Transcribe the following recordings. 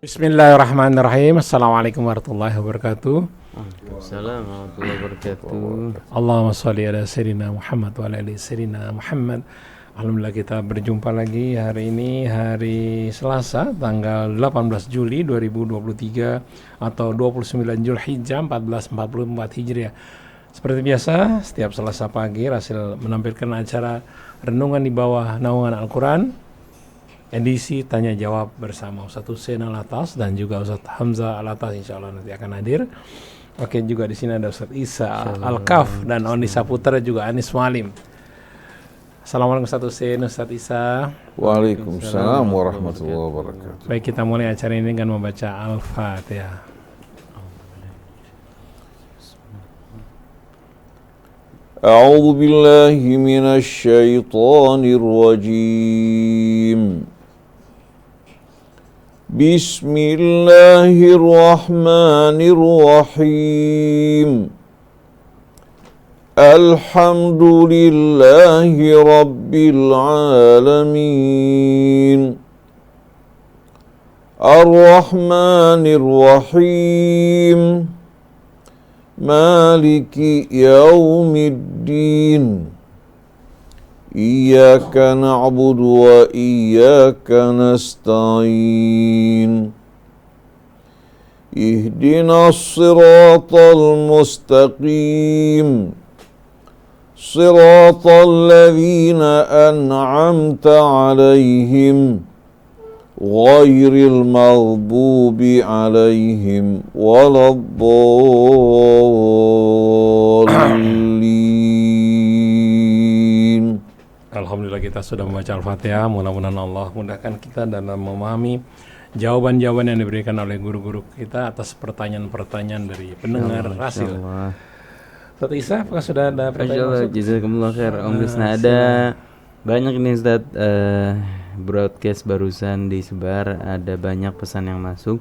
Bismillahirrahmanirrahim. Assalamualaikum warahmatullahi wabarakatuh. Waalaikumsalam warahmatullahi wabarakatuh. Allahumma sholli ala sayyidina Muhammad wa ala ali sayyidina Muhammad. Alhamdulillah kita berjumpa lagi hari ini, hari Selasa tanggal 18 Juli 2023 atau 29 Zulhijjah 1444 Hijriah. Seperti biasa, setiap Selasa pagi Rasil menampilkan acara renungan di bawah naungan Al-Quran, edisi tanya jawab bersama Ustadz Hussein Alatas dan juga Ustadz Hamzah Alatas, insya Allah nanti akan hadir. Oke, juga di sini ada Ustadz Isa Al-Kaf dan Oni Saputra juga Anis Mualim. Assalamualaikum Ustadz Hussein, Ustadz Isa. Waalaikumsalam warahmatullahi wabarakatuh. Baik, kita mulai acara ini dengan membaca Al-Fatihah. A'udzu billahi minasy syaithanir rajim. Bismillahirrahmanirrahim. Alhamdulillahi rabbil alamin. Ar-Rahmanir Rahim. Maliki yaumiddin. Iyyaka na'budu wa iyyaka nasta'in. Ihdinas siratal mustaqim. Siratal ladzina an'amta 'alaihim ghairil maghdubi 'alaihim waladdallin. Alhamdulillah kita sudah membaca Al-Fatihah. Mudah-mudahan Allah mudahkan kita dalam memahami jawaban-jawaban yang diberikan oleh guru-guru kita atas pertanyaan-pertanyaan dari pendengar Rasil. Ustadz Isa, apakah sudah ada pertanyaan? Jazakumullah khair. Om Krisna, ada banyak ini Ustaz, broadcast barusan disebar, ada banyak pesan yang masuk.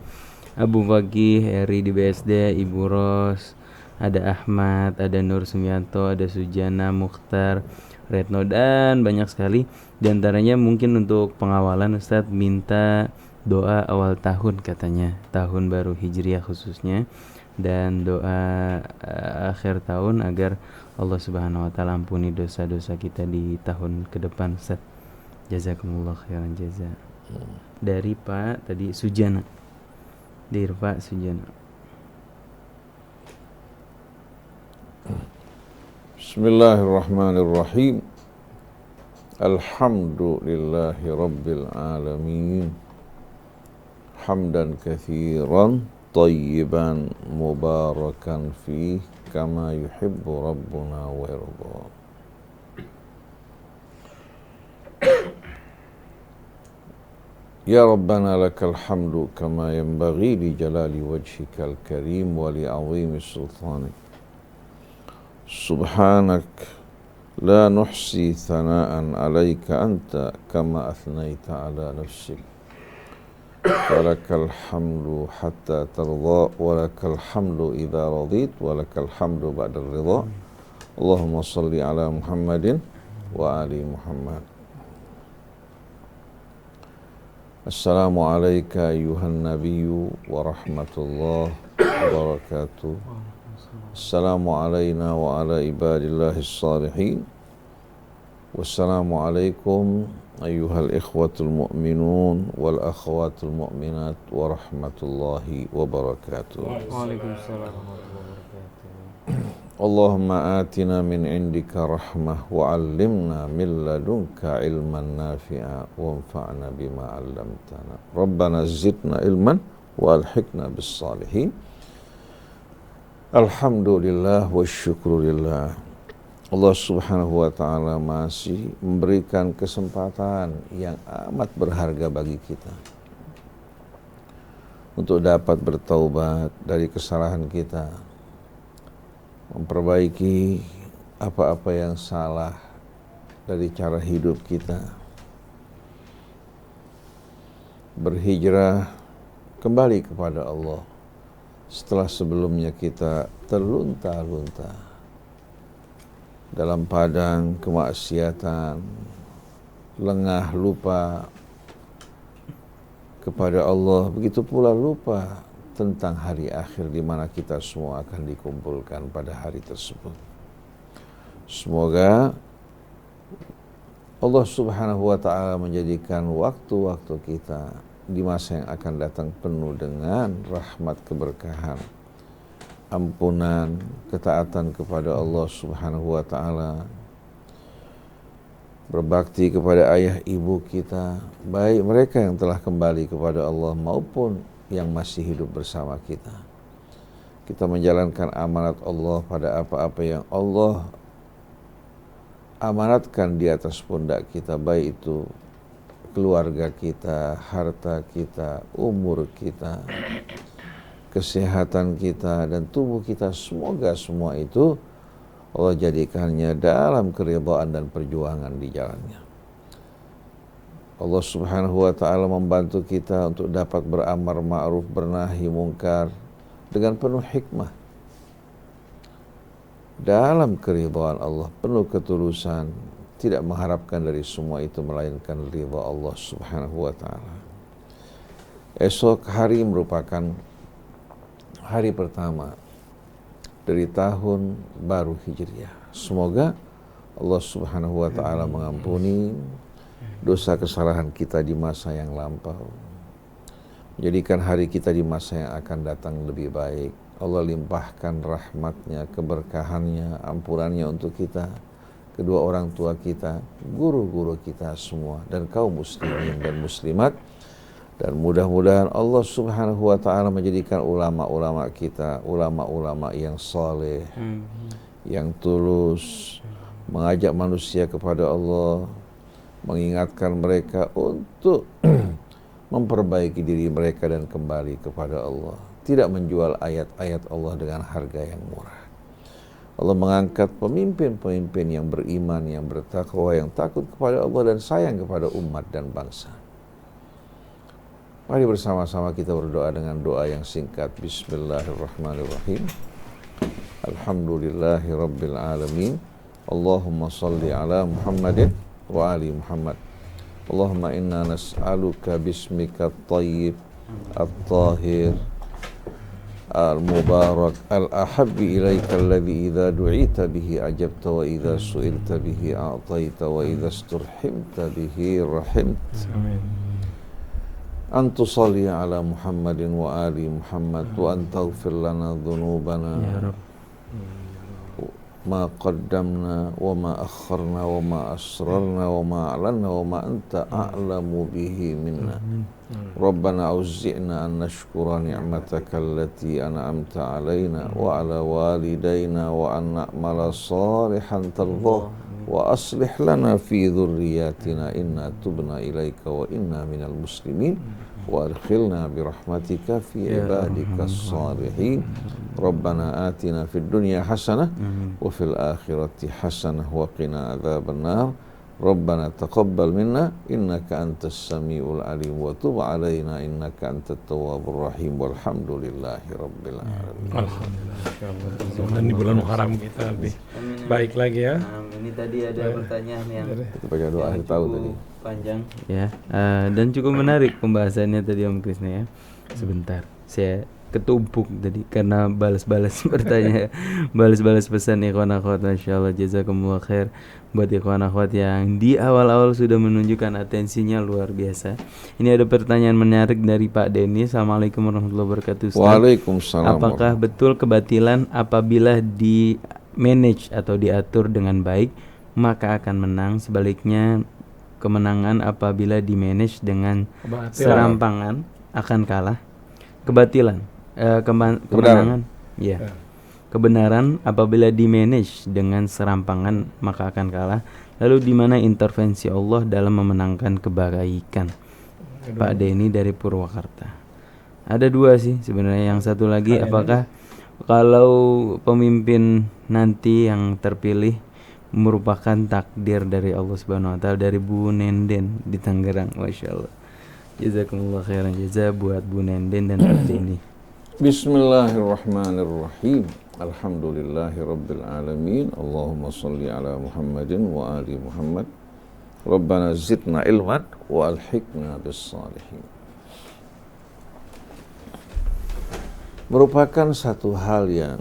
Abu Fakih, Eri di BSD, Ibu Ros, ada Ahmad, ada Nur Sumianto, ada Sujana, Mukhtar, Retno, dan banyak sekali. Di antaranya mungkin untuk pengawalan Ustaz minta doa awal tahun katanya, tahun baru Hijriah khususnya, dan doa akhir tahun agar Allah Subhanahu wa taala ampuni dosa-dosa kita di tahun ke depan Ustaz. Jazakumullah khairan jaza. Dari Pak tadi Sujana. Dari Pak Sujana. Bismillahirrahmanirrahim. Alhamdulillahi rabbil alamin. Hamdan katsiran tayyiban mubarakan fih kama yuhibbu rabbuna wa yarda. Ya Rabbana lakal hamdu kama yanbaghi li jalali wajhikal karim wa li 'azimi sultanik. Subhanak la nuhsi thana'an 'alaika anta kama athnaita 'ala nafsik. Walakal hamdu hatta tarda wa lakal hamdu idza radit wa lakal hamdu ba'da ridha. Allahumma salli ala Muhammadin wa ali Muhammad. Assalamu alayka ayuhan nabiyyu wa rahmatullah wa barakatuh. Assalamu alayna wa ala ibadillahis salihin. Wassalamu alaikum ayuhal ikhwatul mu'minun wal akhwatul mu'minat wa rahmatullahi wa barakatuh. Waalaikumsalam warahmatullahi wabarakatuh. Allahumma atina min indika rahmah wa 'allimna min ladunka ilman nafi'a wa anfa'na bima 'allamtana. Rabbana zidna ilman wa alhiqna bis salihin. Alhamdulillah wa syukurillah. Allah Subhanahu wa ta'ala masih memberikan kesempatan yang amat berharga bagi kita untuk dapat bertaubat dari kesalahan kita, memperbaiki apa-apa yang salah dari cara hidup kita, berhijrah kembali kepada Allah setelah sebelumnya kita terlunta-lunta dalam padang kemaksiatan, lengah lupa kepada Allah, begitu pula lupa tentang hari akhir di mana kita semua akan dikumpulkan pada hari tersebut. Semoga Allah Subhanahu wa ta'ala menjadikan waktu-waktu kita di masa yang akan datang penuh dengan rahmat, keberkahan, ampunan, ketaatan kepada Allah Subhanahu wa ta'ala, berbakti kepada ayah ibu kita, baik mereka yang telah kembali kepada Allah maupun yang masih hidup bersama kita. Kita menjalankan amanat Allah pada apa-apa yang Allah amanatkan di atas pundak kita, baik itu keluarga kita, harta kita, umur kita, kesehatan kita, dan tubuh kita. Semoga semua itu Allah jadikannya dalam keridhaan dan perjuangan di jalannya. Allah Subhanahu wa ta'ala membantu kita untuk dapat beramar ma'ruf, bernahi mungkar dengan penuh hikmah, dalam keridhaan Allah, penuh ketulusan, tidak mengharapkan dari semua itu melainkan ridha Allah Subhanahu wa ta'ala. Esok hari merupakan hari pertama dari tahun baru Hijriah. Semoga Allah Subhanahu wa ta'ala mengampuni dosa kesalahan kita di masa yang lampau, menjadikan hari kita di masa yang akan datang lebih baik. Allah limpahkan rahmatnya, keberkahannya, ampunannya untuk kita, kedua orang tua kita, guru-guru kita semua, dan kaum muslimin dan muslimat. Dan mudah-mudahan Allah Subhanahu wa ta'ala menjadikan ulama-ulama kita ulama-ulama yang saleh, yang tulus, mengajak manusia kepada Allah, mengingatkan mereka untuk memperbaiki diri mereka dan kembali kepada Allah, tidak menjual ayat-ayat Allah dengan harga yang murah. Allah mengangkat pemimpin-pemimpin yang beriman, yang bertakwa, yang takut kepada Allah dan sayang kepada umat dan bangsa. Mari bersama-sama kita berdoa dengan doa yang singkat. Bismillahirrahmanirrahim. Alhamdulillahi rabbil alamin. Allahumma salli ala Muhammadin wa ali Muhammad. Allahumma inna nas'aluka bismika at-tayyib at-tahir al-mubarak al-ahabbi ilaika alladhi idha du'ita bihi ajabta wa idha su'ilta bihi a'taita wa idha isturhimta bihi rahimta. Amin. An tusalli ala Muhammadin wa ali Muhammad wa an taghfir lana dhunubana ma qaddamna wa ma akharna wa ma asrarna wa ma a'lanna wa ma anta a'lamu bihi minna. Rabbana auzi'na an nashkura ni'mataka allati an'amta alaina wa ala walidayna wa an na'mala salihan tardah wa aslih lana fi dhurriyyatina inna tubna ilaika wa inna minal muslimin wa adkhilna birahmatika fi ibadika as-salihin. Rabbana atina fid dunya hasanah wa fil akhirati hasanah wa qina adzaban nar. Rabbana taqabbal minna innaka antas samiul alim wa tub alaina innaka antat tawwabur rahim walhamdulillahi rabbil alamin. Alhamdulillah. Dan di bulan Muharram kita lebih baik lagi ya. Ini tadi ada pertanyaan yang kita baca doa akhir tahun tadi. Panjang ya. Dan cukup menarik pembahasannya tadi Om Krisna ya. Sebentar. Saya ketumpuk tadi karena balas-balas bertanya, balas-balas pesan ikhwan akhwat. Masyaallah, jazakumullah khair buat ikhwan akhwat yang di awal-awal sudah menunjukkan atensinya luar biasa. Ini ada pertanyaan menarik dari Pak Denny. Assalamualaikum warahmatullahi wabarakatuh. Ustaz. Waalaikumsalam. Apakah betul kebatilan apabila di manage atau diatur dengan baik maka akan menang, sebaliknya kemenangan apabila di manage dengan serampangan akan kalah? Kemenangan ya. Kebenaran apabila di manage dengan serampangan maka akan kalah. Lalu di mana intervensi Allah dalam memenangkan kebaikan? Pak Denny dari Purwakarta. Ada dua sih sebenarnya. Yang satu lagi, apakah kalau pemimpin nanti yang terpilih merupakan takdir dari Allah Subhanahu wa taala? Dari Bu Nenden di Tangerang. Masyaallah. Jazakumullah khairan jaza buat Bu Nenden dan Pak Denny. Bismillahirrahmanirrahim. Alhamdulillahi rabbil alamin. Allahumma salli ala Muhammadin wa ali Muhammad. Rabbana zidna ilman wa alhiqna bis salihin. merupakan satu hal yang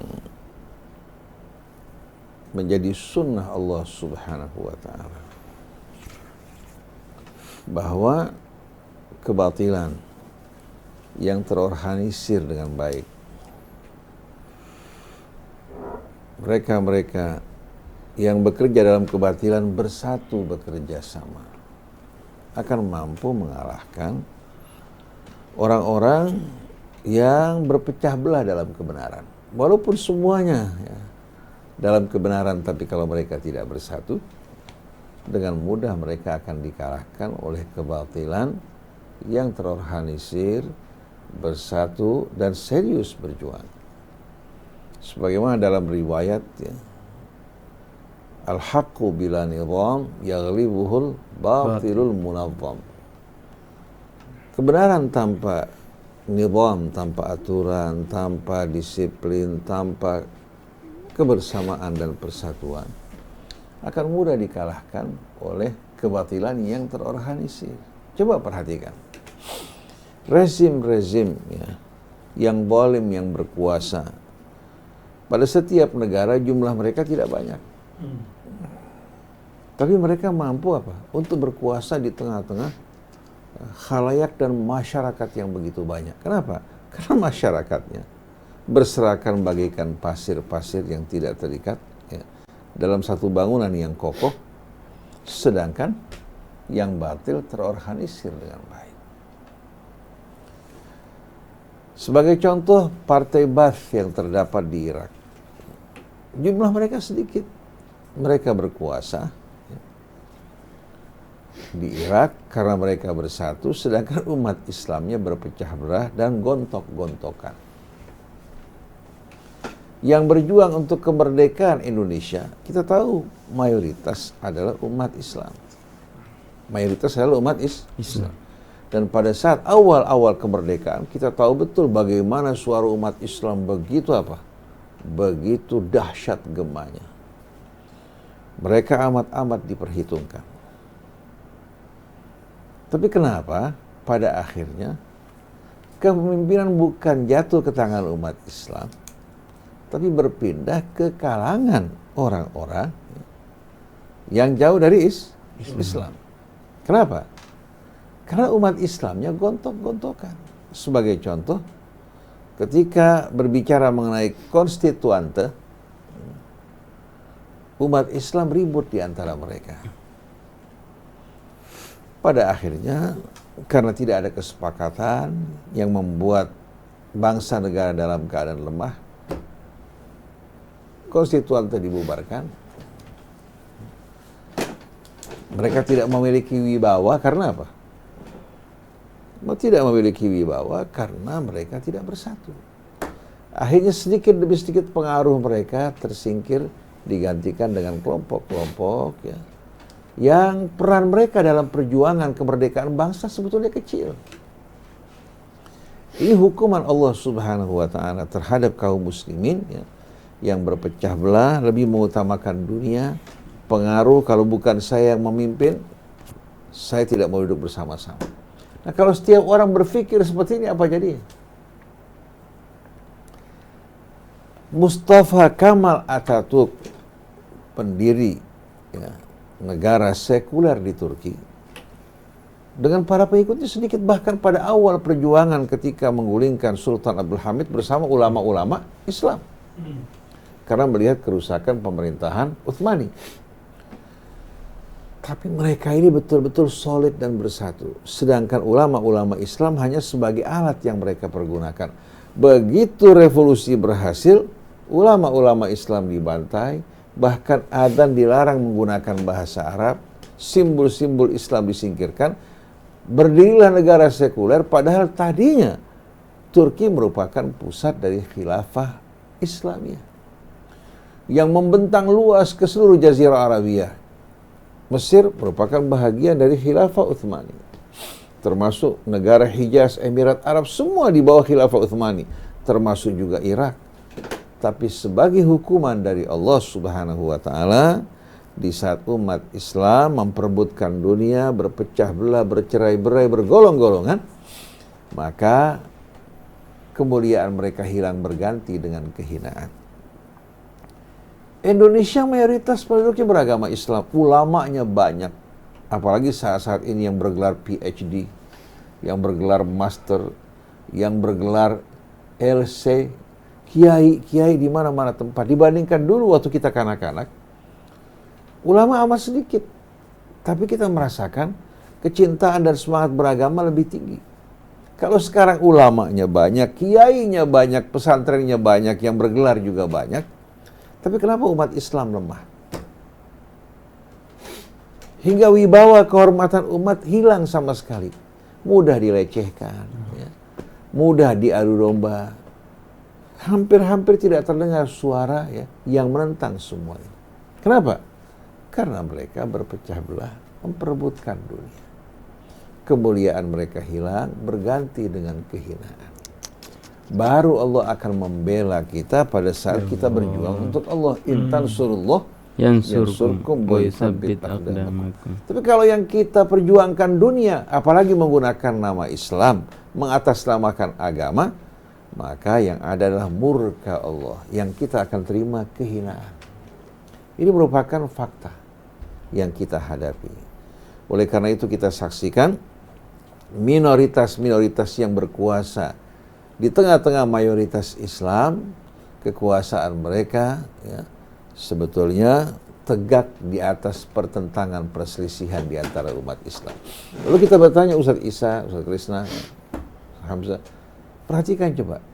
menjadi sunnah Allah Subhanahu wa ta'ala, bahwa kebatilan yang terorganisir dengan baik, mereka-mereka yang bekerja dalam kebatilan bersatu bekerja sama, akan mampu mengalahkan orang-orang yang berpecah belah dalam kebenaran. Walaupun semuanya ya, dalam kebenaran, tapi kalau mereka tidak bersatu, dengan mudah mereka akan dikalahkan oleh kebatilan yang terorganisir, bersatu dan serius berjuang. Sebagaimana dalam riwayat ya, al-haqqu bila nizam yaghlibuhul batilul munazzam. Kebenaran tanpa nizam, tanpa aturan, tanpa disiplin, tanpa kebersamaan dan persatuan akan mudah dikalahkan oleh kebatilan yang terorganisir. Coba perhatikan rezim-rezim ya, yang zalim, yang berkuasa. Pada setiap negara jumlah mereka tidak banyak, tapi mereka mampu apa? Untuk berkuasa di tengah-tengah khalayak dan masyarakat yang begitu banyak. Kenapa? Karena masyarakatnya berserakan bagaikan pasir-pasir yang tidak terikat ya, dalam satu bangunan yang kokoh, sedangkan yang batil terorganisir dengan baik. Sebagai contoh, partai Ba'ath yang terdapat di Irak, jumlah mereka sedikit, mereka berkuasa di Irak karena mereka bersatu, sedangkan umat Islamnya berpecah belah dan gontok-gontokan. Yang berjuang untuk kemerdekaan Indonesia, kita tahu mayoritas adalah umat Islam. Mayoritas adalah umat Islam. Dan pada saat awal-awal kemerdekaan, kita tahu betul bagaimana suara umat Islam begitu apa? Begitu dahsyat gemanya. Mereka amat-amat diperhitungkan. Tapi kenapa pada akhirnya kepemimpinan bukan jatuh ke tangan umat Islam, tapi berpindah ke kalangan orang-orang yang jauh dari Islam. Kenapa? Karena umat Islamnya gontok-gontokan. Sebagai contoh, ketika berbicara mengenai konstituante, umat Islam ribut di antara mereka. Pada akhirnya, karena tidak ada kesepakatan yang membuat bangsa negara dalam keadaan lemah, konstituante dibubarkan. Mereka tidak memiliki wibawa karena apa? Tidak memiliki wibawa karena mereka tidak bersatu. Akhirnya sedikit demi sedikit pengaruh mereka tersingkir, digantikan dengan kelompok-kelompok ya, yang peran mereka dalam perjuangan kemerdekaan bangsa sebetulnya kecil. Ini hukuman Allah Subhanahu wa ta'ala terhadap kaum muslimin ya, yang berpecah belah, lebih mengutamakan dunia, pengaruh. Kalau bukan saya yang memimpin, saya tidak mau duduk bersama-sama. Nah, kalau setiap orang berpikir seperti ini, apa jadinya? Mustafa Kemal Atatürk, pendiri ya, negara sekuler di Turki, dengan para pengikutnya sedikit, bahkan pada awal perjuangan ketika menggulingkan Sultan Abdul Hamid bersama ulama-ulama Islam. Karena melihat kerusakan pemerintahan Utsmani. Tapi mereka ini betul-betul solid dan bersatu. Sedangkan ulama-ulama Islam hanya sebagai alat yang mereka pergunakan. Begitu revolusi berhasil, ulama-ulama Islam dibantai, bahkan adzan dilarang menggunakan bahasa Arab, simbol-simbol Islam disingkirkan, berdirilah negara sekuler, padahal tadinya Turki merupakan pusat dari khilafah Islamiyah yang membentang luas ke seluruh Jazirah Arabia. Mesir merupakan bahagian dari khilafah Utsmani, termasuk negara Hijaz, Emirat Arab, semua di bawah khilafah Utsmani, termasuk juga Irak. Tapi sebagai hukuman dari Allah Subhanahu wa ta'ala, di saat umat Islam memperebutkan dunia, berpecah belah, bercerai-berai, bergolong-golongan, maka kemuliaan mereka hilang berganti dengan kehinaan. Indonesia mayoritas penduduknya beragama Islam, ulamanya banyak, apalagi saat-saat ini yang bergelar PhD, yang bergelar master, yang bergelar LC, kiai di mana-mana tempat. Dibandingkan dulu waktu kita kanak-kanak, ulama amat sedikit, tapi kita merasakan kecintaan dan semangat beragama lebih tinggi. Kalau sekarang ulamanya banyak, kiainya banyak, pesantrennya banyak, yang bergelar juga banyak, tapi kenapa umat Islam lemah? Hingga wibawa kehormatan umat hilang sama sekali. Mudah dilecehkan, ya. Mudah diadu domba. Hampir-hampir tidak terdengar suara, ya, yang menentang semua ini. Kenapa? Karena mereka berpecah belah, memperebutkan dunia. Kemuliaan mereka hilang, berganti dengan kehinaan. Baru Allah akan membela kita pada saat kita berjuang untuk Allah. Intan surullah yansurkum wa yusabbit aqdamakum. Tapi kalau yang kita perjuangkan dunia, apalagi menggunakan nama Islam, mengatasnamakan agama, maka yang ada adalah murka Allah, yang kita akan terima kehinaan. Ini merupakan fakta yang kita hadapi. Oleh karena itu kita saksikan minoritas-minoritas yang berkuasa di tengah-tengah mayoritas Islam, kekuasaan mereka, ya, sebetulnya tegak di atas pertentangan perselisihan di antara umat Islam. Lalu kita bertanya, Ustaz Isa, Ustaz Krisna, Hamzah, perhatikan coba.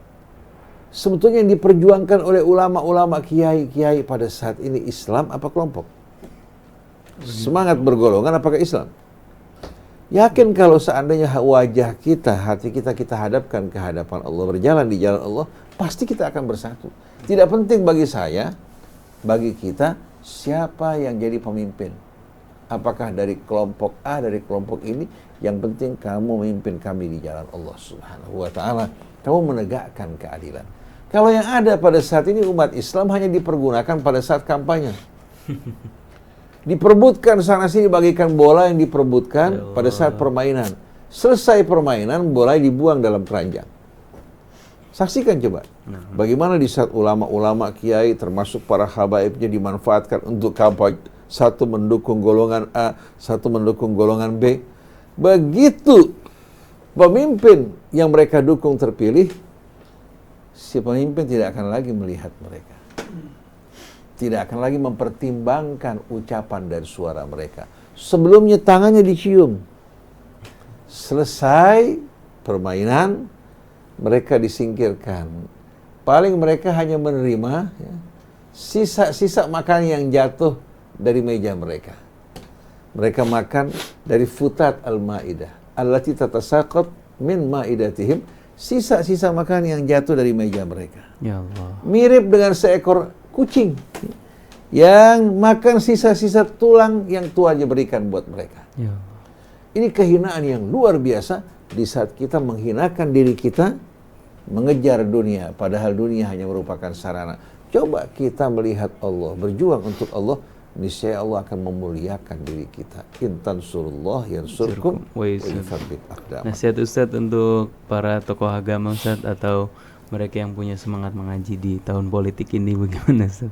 Sebetulnya yang diperjuangkan oleh ulama-ulama, kiai-kiai pada saat ini Islam apa kelompok? Semangat bergolongan apakah Islam? Yakin kalau seandainya wajah kita, hati kita hadapkan ke hadapan Allah, berjalan di jalan Allah, pasti kita akan bersatu. Tidak penting bagi saya, bagi kita, siapa yang jadi pemimpin. Apakah dari kelompok A, dari kelompok ini, yang penting kamu memimpin kami di jalan Allah Subhanahu wa ta'ala. Kamu menegakkan keadilan. Kalau yang ada pada saat ini umat Islam hanya dipergunakan pada saat kampanye. Diperebutkan sana sini, bagikan bola yang diperebutkan pada saat permainan. Selesai permainan, bola dibuang dalam keranjang. Saksikan coba. Bagaimana di saat ulama-ulama, kiai, termasuk para habaibnya dimanfaatkan untuk kampanye. Satu mendukung golongan A, satu mendukung golongan B. Begitu pemimpin yang mereka dukung terpilih, si pemimpin tidak akan lagi melihat mereka. Tidak akan lagi mempertimbangkan ucapan dan suara mereka. Sebelumnya tangannya dicium. Selesai permainan, mereka disingkirkan. Paling mereka hanya menerima, ya, sisa-sisa makanan yang jatuh dari meja mereka. Mereka makan dari futat al-ma'idah, allati tatasaqat min ma'idatihim, sisa-sisa makanan yang jatuh dari meja mereka. Ya Allah. Mirip dengan seekor kucing yang makan sisa-sisa tulang yang tuannya berikan buat mereka. Ya. Ini kehinaan yang luar biasa di saat kita menghinakan diri kita, mengejar dunia, padahal dunia hanya merupakan sarana. Coba kita melihat Allah, berjuang untuk Allah, niscaya Allah akan memuliakan diri kita. Intan surullah yansurkum wa yutsabbit aqdamakum. Nasihat Ustaz untuk para tokoh agama Ustaz, atau mereka yang punya semangat mengaji di tahun politik ini, bagaimana Ustaz?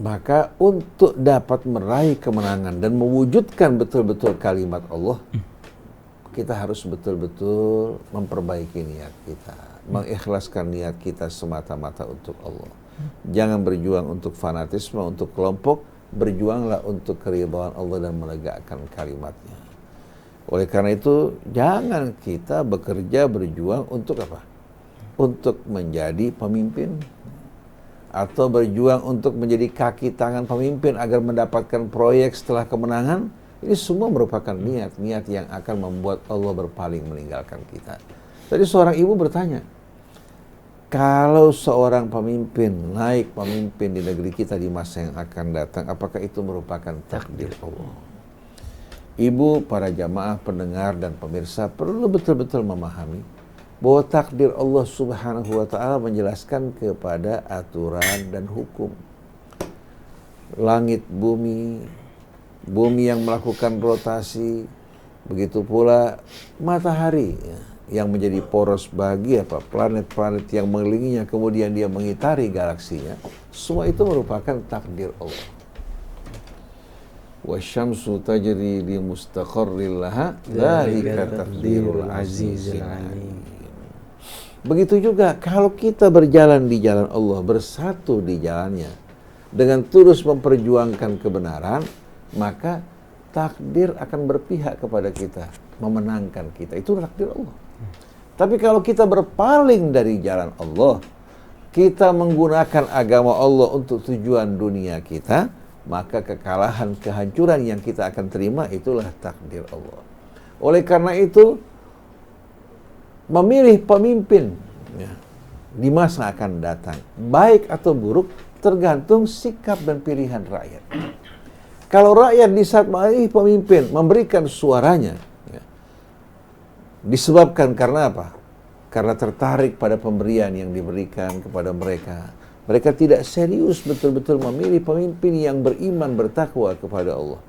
Maka untuk dapat meraih kemenangan dan mewujudkan betul-betul kalimat Allah, kita harus betul-betul memperbaiki niat kita, mengikhlaskan niat kita semata-mata untuk Allah. Jangan berjuang untuk fanatisme, untuk kelompok, berjuanglah untuk keridhaan Allah dan menegakkan kalimatnya. Oleh karena itu, jangan kita bekerja berjuang untuk apa? Untuk menjadi pemimpin, atau berjuang untuk menjadi kaki tangan pemimpin agar mendapatkan proyek setelah kemenangan. Ini semua merupakan niat-niat yang akan membuat Allah berpaling meninggalkan kita. Tadi seorang ibu bertanya, kalau seorang pemimpin naik pemimpin di negeri kita di masa yang akan datang, apakah itu merupakan takdir Allah? Ibu, para jamaah, pendengar, dan pemirsa perlu betul-betul memahami bahwa takdir Allah Subhanahu wa ta'ala menjelaskan kepada aturan dan hukum. Langit, bumi yang melakukan rotasi, begitu pula matahari, ya, yang menjadi poros bagi planet-planet yang mengelilinginya, kemudian dia mengitari galaksinya, semua itu merupakan takdir Allah. Wasyamsu tajri li mustaqarril laha dzalika taqdirul azizil alim. Begitu juga kalau kita berjalan di jalan Allah, bersatu di jalannya dengan terus memperjuangkan kebenaran, maka takdir akan berpihak kepada kita, memenangkan kita. Itu takdir Allah. Tapi kalau kita berpaling dari jalan Allah, kita menggunakan agama Allah untuk tujuan dunia kita, maka kekalahan, kehancuran yang kita akan terima itulah takdir Allah. Oleh karena itu, memilih pemimpin di masa akan datang, baik atau buruk, tergantung sikap dan pilihan rakyat. Kalau rakyat di saat memilih pemimpin memberikan suaranya, disebabkan karena apa? Karena tertarik pada pemberian yang diberikan kepada mereka. Mereka tidak serius betul-betul memilih pemimpin yang beriman, bertakwa kepada Allah.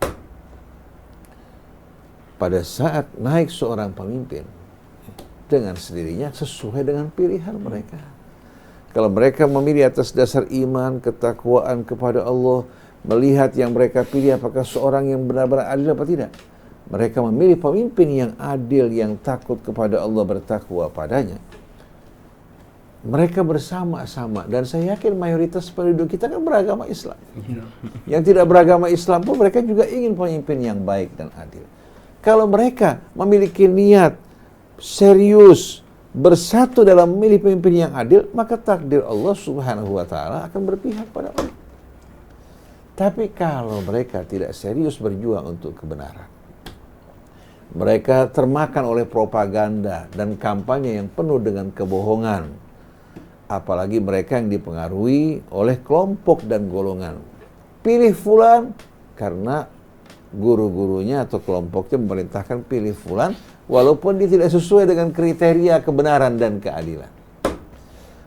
Pada saat naik seorang pemimpin, dengan sendirinya sesuai dengan pilihan mereka. Kalau mereka memilih atas dasar iman, ketakwaan kepada Allah, melihat yang mereka pilih apakah seorang yang benar-benar adil apa tidak, mereka memilih pemimpin yang adil, yang takut kepada Allah, bertakwa padanya, mereka bersama-sama. Dan saya yakin mayoritas penduduk kita kan beragama Islam. Yang tidak beragama Islam pun mereka juga ingin pemimpin yang baik dan adil. Kalau mereka memiliki niat serius, bersatu dalam memilih pemimpin yang adil, maka takdir Allah Subhanahu wa Ta'ala akan berpihak pada mereka. Tapi kalau mereka tidak serius berjuang untuk kebenaran, mereka termakan oleh propaganda dan kampanye yang penuh dengan kebohongan. Apalagi mereka yang dipengaruhi oleh kelompok dan golongan. Pilih fulan karena guru-gurunya atau kelompoknya memerintahkan pilih fulan, walaupun dia tidak sesuai dengan kriteria kebenaran dan keadilan.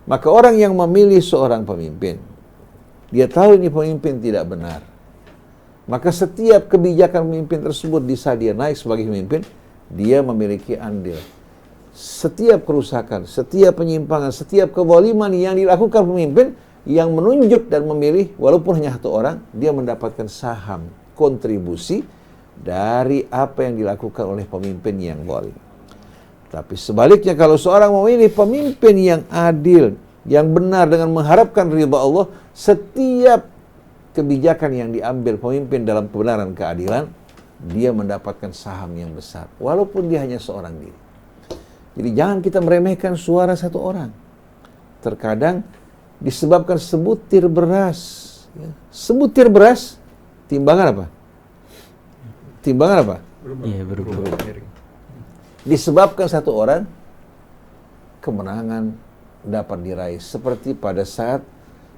Maka orang yang memilih seorang pemimpin, dia tahu ini pemimpin tidak benar, maka setiap kebijakan pemimpin tersebut di saat dia naik sebagai pemimpin, dia memiliki andil. Setiap kerusakan, setiap penyimpangan, setiap kezaliman yang dilakukan pemimpin yang menunjuk dan memilih, walaupun hanya satu orang, dia mendapatkan saham, kontribusi dari apa yang dilakukan oleh pemimpin yang zalim. Tapi sebaliknya, kalau seorang memilih pemimpin yang adil, yang benar dengan mengharapkan ridha Allah, setiap kebijakan yang diambil pemimpin dalam kebenaran keadilan, dia mendapatkan saham yang besar, walaupun dia hanya seorang diri. Jadi jangan kita meremehkan suara satu orang. Terkadang disebabkan sebutir beras. Sebutir beras, timbangan apa? Timbangan apa? Iya, berubah. Disebabkan satu orang, kemenangan dapat diraih. Seperti pada saat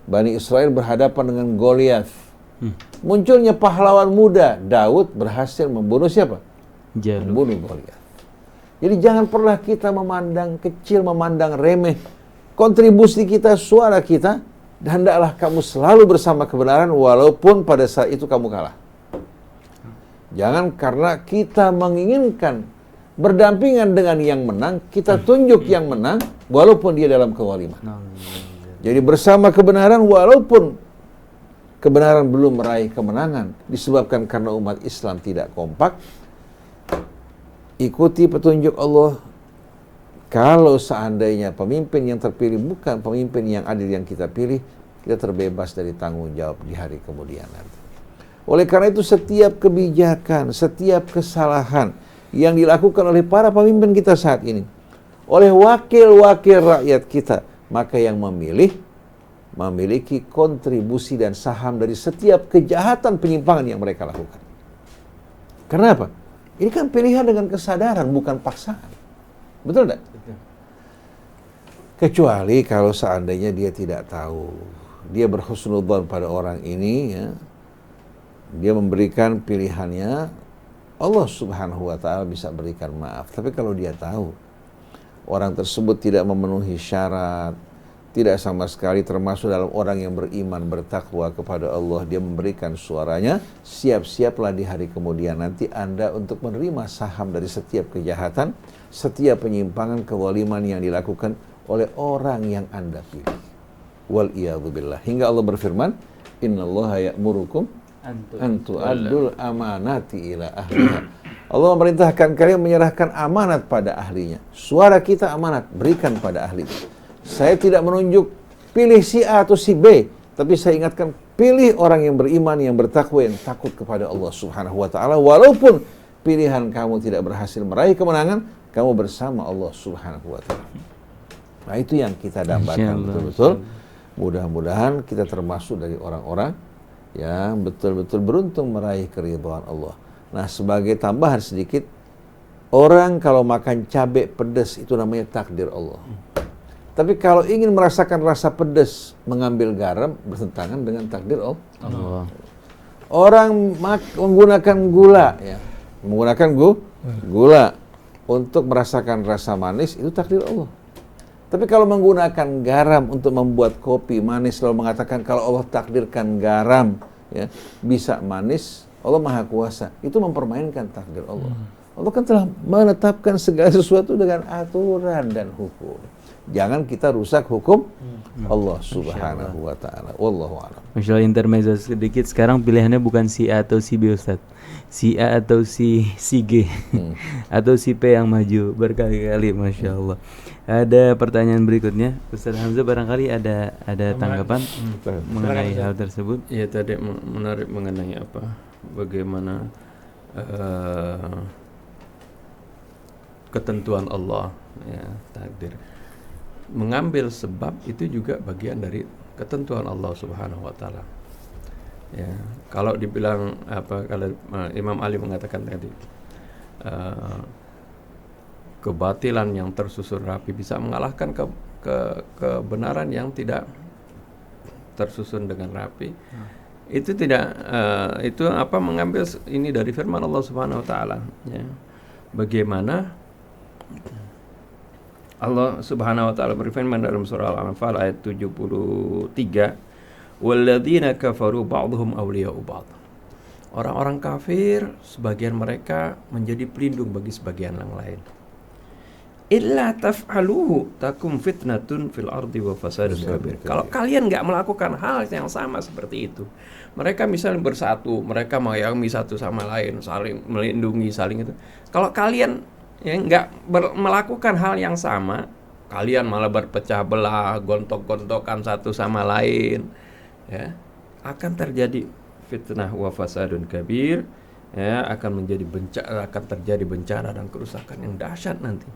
Bani Israel berhadapan dengan Goliath. Munculnya pahlawan muda, Daud berhasil membunuh siapa? Jalut. Membunuh Goliath. Jadi jangan pernah kita memandang kecil, memandang remeh kontribusi kita, suara kita, dan hendaklah kamu selalu bersama kebenaran walaupun pada saat itu kamu kalah. Jangan karena kita menginginkan berdampingan dengan yang menang, kita tunjuk yang menang walaupun dia dalam kezaliman. Jadi bersama kebenaran walaupun kebenaran belum meraih kemenangan disebabkan karena umat Islam tidak kompak. Ikuti petunjuk Allah. Kalau seandainya pemimpin yang terpilih bukan pemimpin yang adil yang kita pilih, kita terbebas dari tanggung jawab di hari kemudian nanti. Oleh karena itu setiap kebijakan, setiap kesalahan yang dilakukan oleh para pemimpin kita saat ini, oleh wakil-wakil rakyat kita, maka yang memiliki kontribusi dan saham dari setiap kejahatan penyimpangan yang mereka lakukan. Kenapa? Ini kan pilihan dengan kesadaran, bukan paksaan. Betul tidak? Kecuali kalau seandainya dia tidak tahu, dia berhusnudzon pada orang ini, ya, dia memberikan pilihannya, Allah Subhanahu wa Ta'ala bisa berikan maaf. Tapi kalau dia tahu orang tersebut tidak memenuhi syarat, tidak sama sekali termasuk dalam orang yang beriman, bertakwa kepada Allah. Dia memberikan suaranya, siap-siaplah di hari kemudian nanti Anda untuk menerima saham dari setiap kejahatan, setiap penyimpangan, kezaliman yang dilakukan oleh orang yang Anda pilih. Wal'iyadzubillah. Hingga Allah berfirman, Innallaha ya'murukum an tu'addul amanati ila ahliha. Allah memerintahkan kalian menyerahkan amanat pada ahlinya. Suara kita amanat, berikan pada ahlinya. Saya tidak menunjuk pilih si A atau si B, tapi saya ingatkan pilih orang yang beriman, yang bertakwa, yang takut kepada Allah Subhanahu wa taala. Walaupun pilihan kamu tidak berhasil meraih kemenangan, kamu bersama Allah Subhanahu wa taala. Nah, itu yang kita dambakan betul-betul. Mudah-mudahan kita termasuk dari orang-orang yang betul-betul beruntung meraih keridhaan Allah. Nah, sebagai tambahan sedikit, orang kalau makan cabai pedas itu namanya takdir Allah. Tapi kalau ingin merasakan rasa pedas, mengambil garam bertentangan dengan takdir Allah. Orang menggunakan gula, ya, menggunakan gula untuk merasakan rasa manis itu takdir Allah. Tapi kalau menggunakan garam untuk membuat kopi manis, lalu mengatakan kalau Allah takdirkan garam, ya, bisa manis, Allah Maha Kuasa, itu mempermainkan takdir Allah. Allah kan telah menetapkan segala sesuatu dengan aturan dan hukum. Jangan kita rusak hukum Allah Subhanahu wa taala. Wallahu a'lam. Masya Allah, intermezzo sedikit. Sekarang pilihannya bukan si A atau si B, Ustaz. Si A atau si G. Atau si P yang maju berkali-kali. Masya Allah. Ada pertanyaan berikutnya, Ustaz Hamzah, barangkali ada tanggapan mengenai hal tersebut? Ya, tadi menarik mengenai apa? Bagaimana ketentuan Allah, ya, takdir. Mengambil sebab itu juga bagian dari ketentuan Allah Subhanahu wa taala. Ya, kalau dibilang apa, kalau Imam Ali mengatakan tadi, kebatilan yang tersusun rapi bisa mengalahkan kebenaran yang tidak tersusun dengan rapi. Itu tidak itu apa, mengambil ini dari firman Allah Subhanahu wa taala, ya. Bagaimana Allah Subhanahu wa taala berfirman dalam surah Al-Anfal ayat 73, "Walladzina kafaru ba'dhum awliya'u ba'd." Orang-orang kafir sebagian mereka menjadi pelindung bagi sebagian yang lain. Illa taf'aluhu takum fitnatun fil ardi wa fasadun kabir. Kalau kalian enggak melakukan hal yang sama seperti itu, mereka misalnya bersatu, mereka mengayomi satu sama lain, saling melindungi, saling itu. Kalau kalian enggak melakukan hal yang sama, kalian malah berpecah belah, gontok-gontokan satu sama lain, ya, akan terjadi fitnah wa fasadun kabir, ya, akan terjadi bencana dan kerusakan yang dahsyat nanti.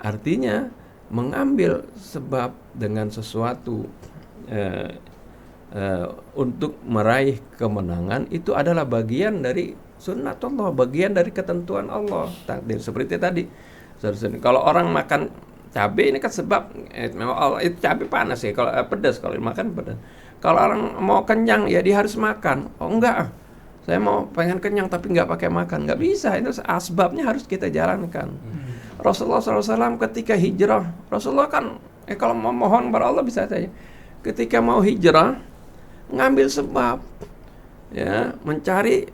Artinya mengambil sebab dengan sesuatu untuk meraih kemenangan itu adalah bagian dari sunnatullah, bagian dari ketentuan Allah, takdir. Seperti tadi, kalau orang makan cabai ini kan sebab memang Allah itu cabai panas ya, kalau pedas, kalau makan pedas. Kalau orang mau kenyang ya dia harus makan. Oh enggak, saya mau pengen kenyang tapi nggak pakai makan, nggak bisa. Itu asbabnya harus kita jalankan. Rasulullah SAW ketika hijrah, Rasulullah kan kalau mau mohon kepada Allah bisa saja. Ketika mau hijrah, ngambil sebab, ya, mencari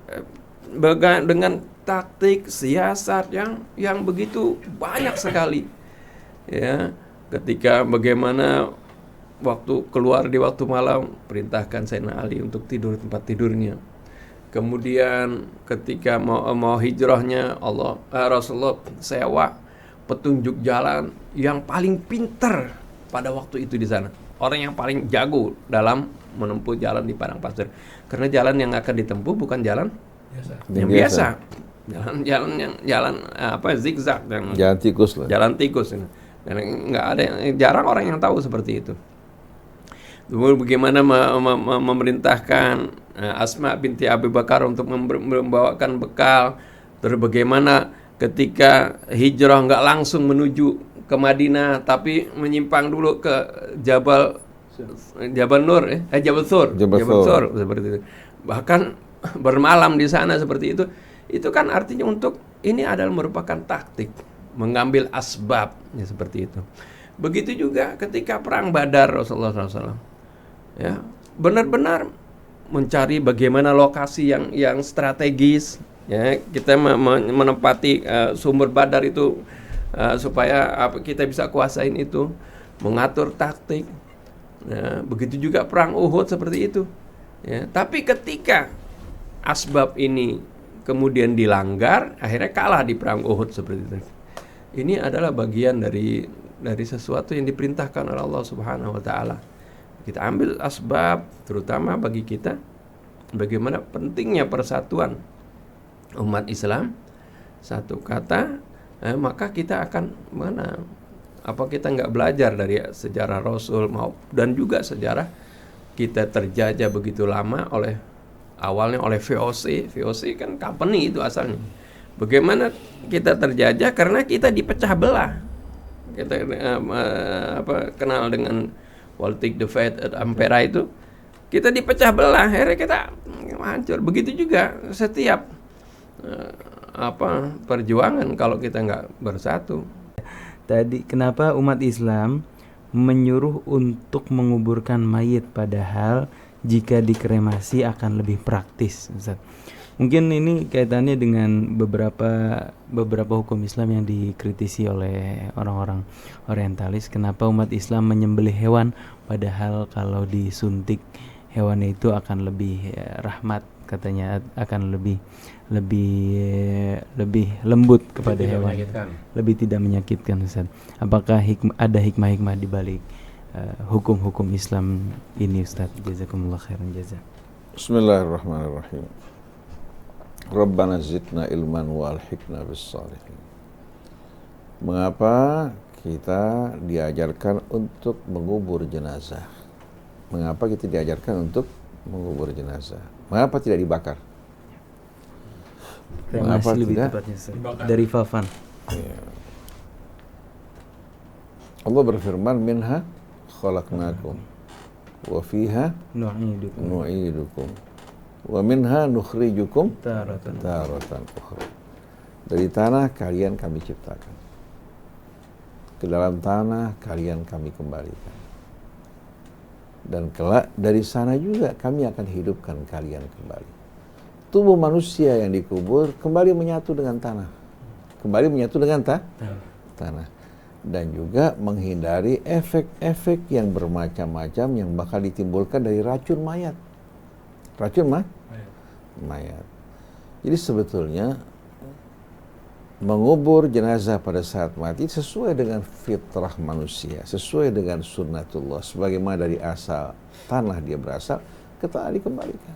dengan taktik siasat yang begitu banyak sekali, ya. Ketika bagaimana waktu keluar di waktu malam, perintahkan Sayyidina Ali untuk tidur di tempat tidurnya. Kemudian ketika mau hijrahnya, Rasulullah sewa petunjuk jalan yang paling pintar pada waktu itu di sana, orang yang paling jago dalam menempuh jalan di padang pasir, karena jalan yang akan ditempuh bukan jalan biasa. Jalan apa, zigzag, jalan tikus lah. Jalan tikus, dan nggak ada, jarang orang yang tahu seperti itu. Kemudian bagaimana memerintahkan Asma binti Abi Bakar untuk membawakan bekal. Terus bagaimana ketika hijrah nggak langsung menuju ke Madinah, tapi menyimpang dulu ke Jabal Nur, Jabal Thur, seperti itu. Bahkan bermalam di sana seperti itu. Itu kan artinya untuk ini adalah merupakan taktik, mengambil asbab, ya, seperti itu. Begitu juga ketika perang Badar Rasulullah SAW, ya, benar-benar mencari bagaimana lokasi yang strategis, ya, kita menempati sumber Badar itu supaya kita bisa kuasain itu, mengatur taktik. Ya, begitu juga perang Uhud seperti itu. Ya, tapi ketika asbab ini kemudian dilanggar, akhirnya kalah di perang Uhud seperti itu. Ini adalah bagian dari sesuatu yang diperintahkan oleh Allah Subhanahu wa taala. Kita ambil asbab terutama bagi kita bagaimana pentingnya persatuan umat Islam. Satu kata, maka kita akan mana? Apa kita nggak belajar dari sejarah Rasul dan juga sejarah kita terjajah begitu lama awalnya oleh VOC. VOC kan company itu asalnya. Bagaimana kita terjajah karena kita dipecah belah. Kita kenal dengan politik divide et impera itu. Kita dipecah belah, akhirnya kita hancur. Begitu juga setiap perjuangan kalau kita nggak bersatu. Tadi kenapa umat Islam menyuruh untuk menguburkan mayit, padahal jika dikremasi akan lebih praktis, Ustaz? Mungkin ini kaitannya dengan beberapa hukum Islam yang dikritisi oleh orang-orang orientalis. Kenapa umat Islam menyembelih hewan padahal kalau disuntik hewan itu akan lebih rahmat, katanya akan lebih lembut kepada hewan, lebih tidak menyakitkan, Ustaz. Apakah ada hikmah-hikmah di balik hukum-hukum Islam ini, Ustaz? Jazakumullah khairan jazak. Bismillahirrahmanirrahim. Rabbana zidna ilman wa alhiqna bis salihin. Mengapa kita diajarkan untuk mengubur jenazah? Mengapa kita diajarkan untuk mengubur jenazah? Mengapa tidak dibakar? Mengapa lebih tidak tepatnya, dari Fafan. Ya. Allah berfirman, minha khalaqnakum wa fiha nu'idukum wa minha nukhrijukum taratan ukhra. Dari tanah kalian kami ciptakan, ke dalam tanah kalian kami kembalikan, dan kelak dari sana juga kami akan hidupkan kalian kembali. Tubuh manusia yang dikubur kembali menyatu dengan tanah, tanah, dan juga menghindari efek-efek yang bermacam-macam yang bakal ditimbulkan dari racun mayat. Mayat. Jadi sebetulnya mengubur jenazah pada saat mati sesuai dengan fitrah manusia, sesuai dengan sunnatullah, sebagaimana dari asal tanah dia berasal, ke tanah dikembalikan.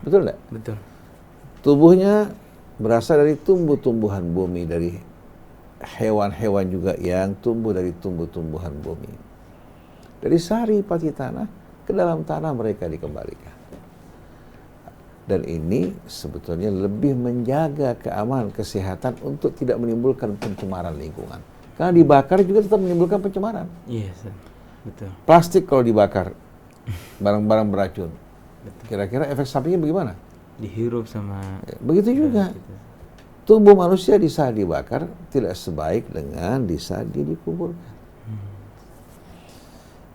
Betul enggak? Betul. Tubuhnya berasal dari tumbuh-tumbuhan bumi, dari hewan-hewan juga yang tumbuh dari tumbuh-tumbuhan bumi. Dari sari pati tanah, ke dalam tanah mereka dikembalikan. Dan ini sebetulnya lebih menjaga keamanan, kesehatan untuk tidak menimbulkan pencemaran lingkungan. Karena dibakar juga tetap menimbulkan pencemaran. Iya, betul. Plastik kalau dibakar, barang-barang beracun. Kira-kira efek sampingnya bagaimana? Dihirup sama. Begitu juga. Tubuh manusia di saat dibakar tidak sebaik dengan di saat dia dikuburkan.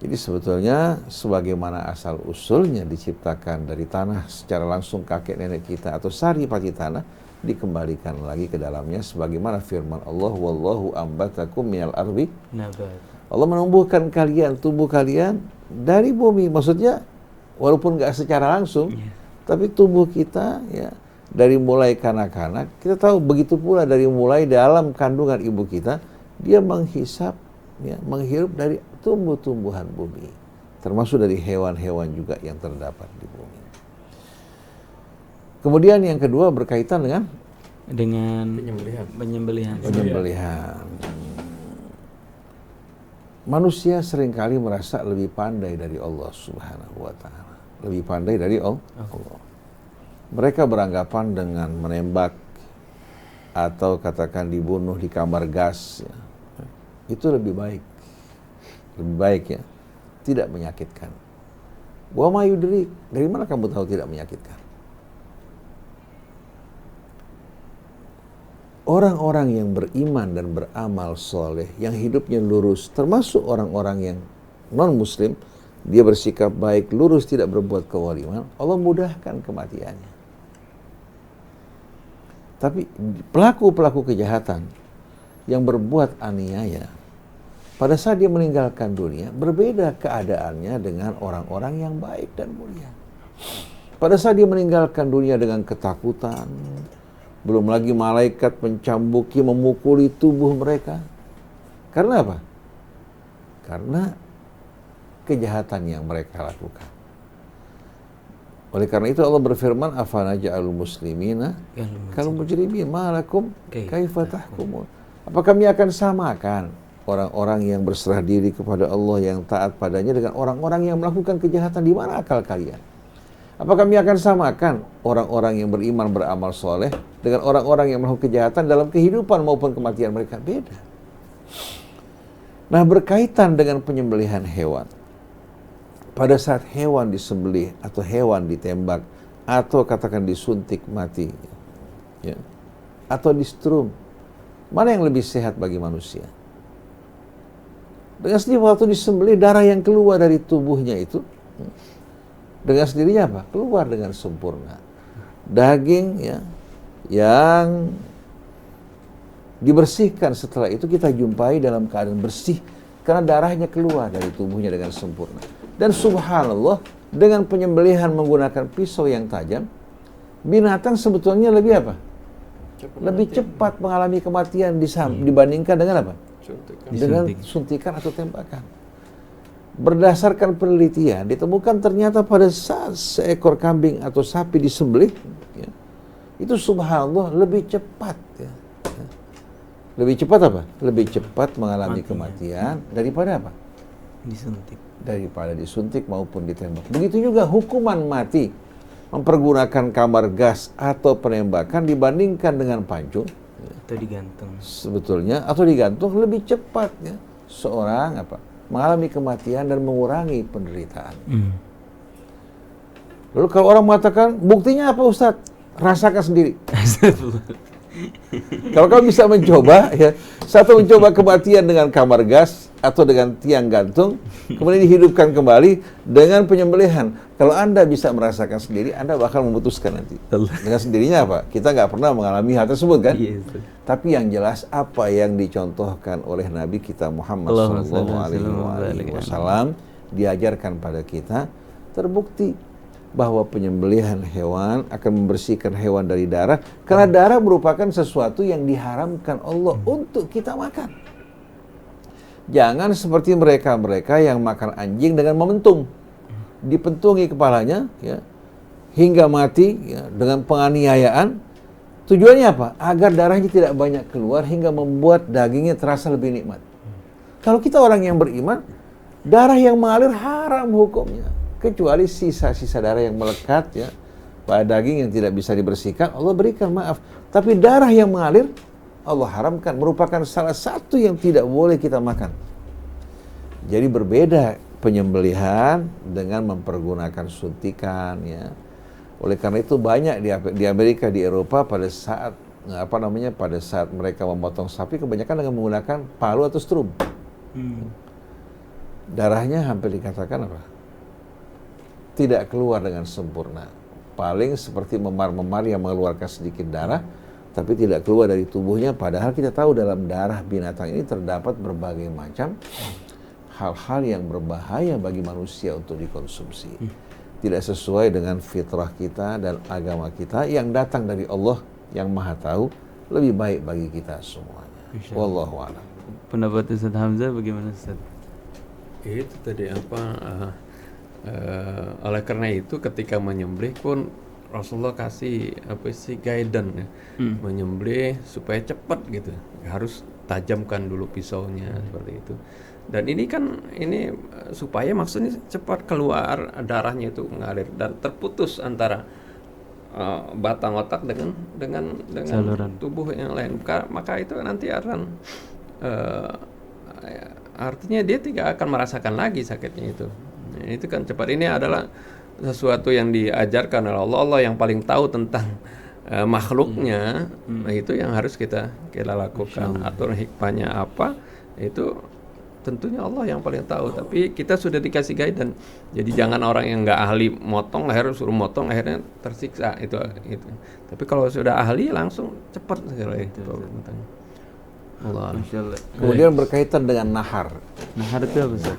Jadi sebetulnya sebagaimana asal usulnya diciptakan dari tanah secara langsung kakek nenek kita atau sari pati tanah, dikembalikan lagi ke dalamnya sebagaimana firman Allah, wallahu ambatakum minal ardi nabat. Allah menumbuhkan kalian, tubuh kalian dari bumi. Maksudnya walaupun nggak secara langsung, tapi tubuh kita ya dari mulai kanak-kanak, kita tahu begitu pula dari mulai dalam kandungan ibu kita, dia menghisap, ya, menghirup dari tumbuh-tumbuhan bumi, termasuk dari hewan-hewan juga yang terdapat di bumi. Kemudian yang kedua berkaitan dengan penyembelihan. Manusia seringkali merasa lebih pandai dari Allah Subhanahu wa taala, lebih pandai dari Allah. Mereka beranggapan dengan menembak atau katakan dibunuh di kamar gas, ya, itu lebih baik ya, tidak menyakitkan. Wa ma yudrik, dari mana kamu tahu tidak menyakitkan? orang-orang yang beriman dan beramal soleh, yang hidupnya lurus, termasuk orang-orang yang non-muslim, dia bersikap baik, lurus, tidak berbuat kezaliman, Allah mudahkan kematiannya. Tapi pelaku-pelaku kejahatan yang berbuat aniaya, pada saat dia meninggalkan dunia, berbeda keadaannya dengan orang-orang yang baik dan mulia. Pada saat dia meninggalkan dunia dengan ketakutan, belum lagi malaikat mencambuki, memukuli tubuh mereka. Karena apa? Karena kejahatan yang mereka lakukan. Oleh karena itu Allah berfirman, afanaja'alul muslimina kal mujrimin ma lakum kaifa tahkumun. Apa kami akan samakan orang-orang yang berserah diri kepada Allah, yang taat padanya, dengan orang-orang yang melakukan kejahatan? Di mana akal kalian? Apa kami akan samakan orang-orang yang beriman beramal soleh dengan orang-orang yang melakukan kejahatan dalam kehidupan maupun kematian mereka? Beda. Nah, berkaitan dengan penyembelihan hewan, pada saat hewan disembelih atau hewan ditembak atau katakan disuntik mati, ya, atau distrum, mana yang lebih sehat bagi manusia? Dengan sendiri waktu disembelih, darah yang keluar dari tubuhnya itu dengan sendirinya apa? Keluar dengan sempurna. Daging, ya, yang dibersihkan setelah itu kita jumpai dalam keadaan bersih karena darahnya keluar dari tubuhnya dengan sempurna. Dan subhanallah, dengan penyembelihan menggunakan pisau yang tajam, binatang sebetulnya lebih apa? Lebih cepat mengalami kematian dibandingkan dengan apa? Dengan suntikan atau tembakan. Berdasarkan penelitian, ditemukan ternyata pada saat seekor kambing atau sapi disembelih, ya, itu subhanallah lebih cepat, ya. Lebih cepat apa? Lebih cepat mengalami kematian daripada apa? Disuntik. Daripada disuntik maupun ditembak. Begitu juga hukuman mati, mempergunakan kamar gas atau penembakan dibandingkan dengan pancung, Atau digantung. sebetulnya, atau digantung, lebih cepat, ya, seorang apa? Mengalami kematian dan mengurangi penderitaan. Lalu kalau orang mengatakan, buktinya apa Ustaz? Rasakan sendiri. Kalau kamu bisa mencoba, ya, satu mencoba kematian dengan kamar gas atau dengan tiang gantung, kemudian dihidupkan kembali dengan penyembelihan. Kalau Anda bisa merasakan sendiri, Anda bakal memutuskan nanti. Dengan sendirinya apa? Kita nggak pernah mengalami hal tersebut, kan? Yes. Tapi yang jelas apa yang dicontohkan oleh Nabi kita Muhammad SAW diajarkan pada kita, terbukti bahwa penyembelihan hewan akan membersihkan hewan dari darah, karena darah merupakan sesuatu yang diharamkan Allah untuk kita makan. Jangan seperti mereka-mereka yang makan anjing dengan momentum, dipentungi kepalanya, ya, hingga mati, ya, dengan penganiayaan. Tujuannya apa? Agar darahnya tidak banyak keluar hingga membuat dagingnya terasa lebih nikmat. Kalau kita orang yang beriman, darah yang mengalir haram hukumnya, kecuali sisa-sisa darah yang melekat, ya, pada daging yang tidak bisa dibersihkan, Allah berikan maaf. Tapi darah yang mengalir Allah haramkan, merupakan salah satu yang tidak boleh kita makan. Jadi berbeda penyembelihan dengan mempergunakan suntikan, ya. Oleh karena itu banyak di Amerika, di Eropa, pada saat pada saat mereka memotong sapi, kebanyakan dengan menggunakan palu atau strum. Darahnya hampir dikatakan apa? Tidak keluar dengan sempurna. Paling seperti memar-memar yang mengeluarkan sedikit darah, tapi tidak keluar dari tubuhnya. Padahal kita tahu dalam darah binatang ini terdapat berbagai macam hal-hal yang berbahaya bagi manusia untuk dikonsumsi. Tidak sesuai dengan fitrah kita dan agama kita yang datang dari Allah yang Maha Tahu, lebih baik bagi kita semuanya. Wallahu a'lam. Pendapat Ustaz Hamzah bagaimana, Ustaz? Itu tadi apa? Oleh karena itu ketika menyembelih pun Rasulullah kasih apa sih guidance, ya, menyembelih supaya cepat gitu. Harus tajamkan dulu pisaunya seperti itu. Dan ini kan supaya maksudnya cepat keluar darahnya itu mengalir dan terputus antara batang otak dengan saluran tubuh yang lain. Maka itu nanti akan artinya dia tidak akan merasakan lagi sakitnya itu. Nah, itu kan cepat. Ini adalah sesuatu yang diajarkan oleh Allah. Allah yang paling tahu tentang makhluknya, nah itu yang harus kita lakukan. Atur hikmahnya apa, itu tentunya Allah yang paling tahu. Tapi kita sudah dikasih guidance. Jadi jangan orang yang nggak ahli motong, akhirnya suruh motong, akhirnya tersiksa itu. Tapi kalau sudah ahli langsung cepat sekali itu. Allah. Kemudian berkaitan dengan nahar. Nahar itu apa sih?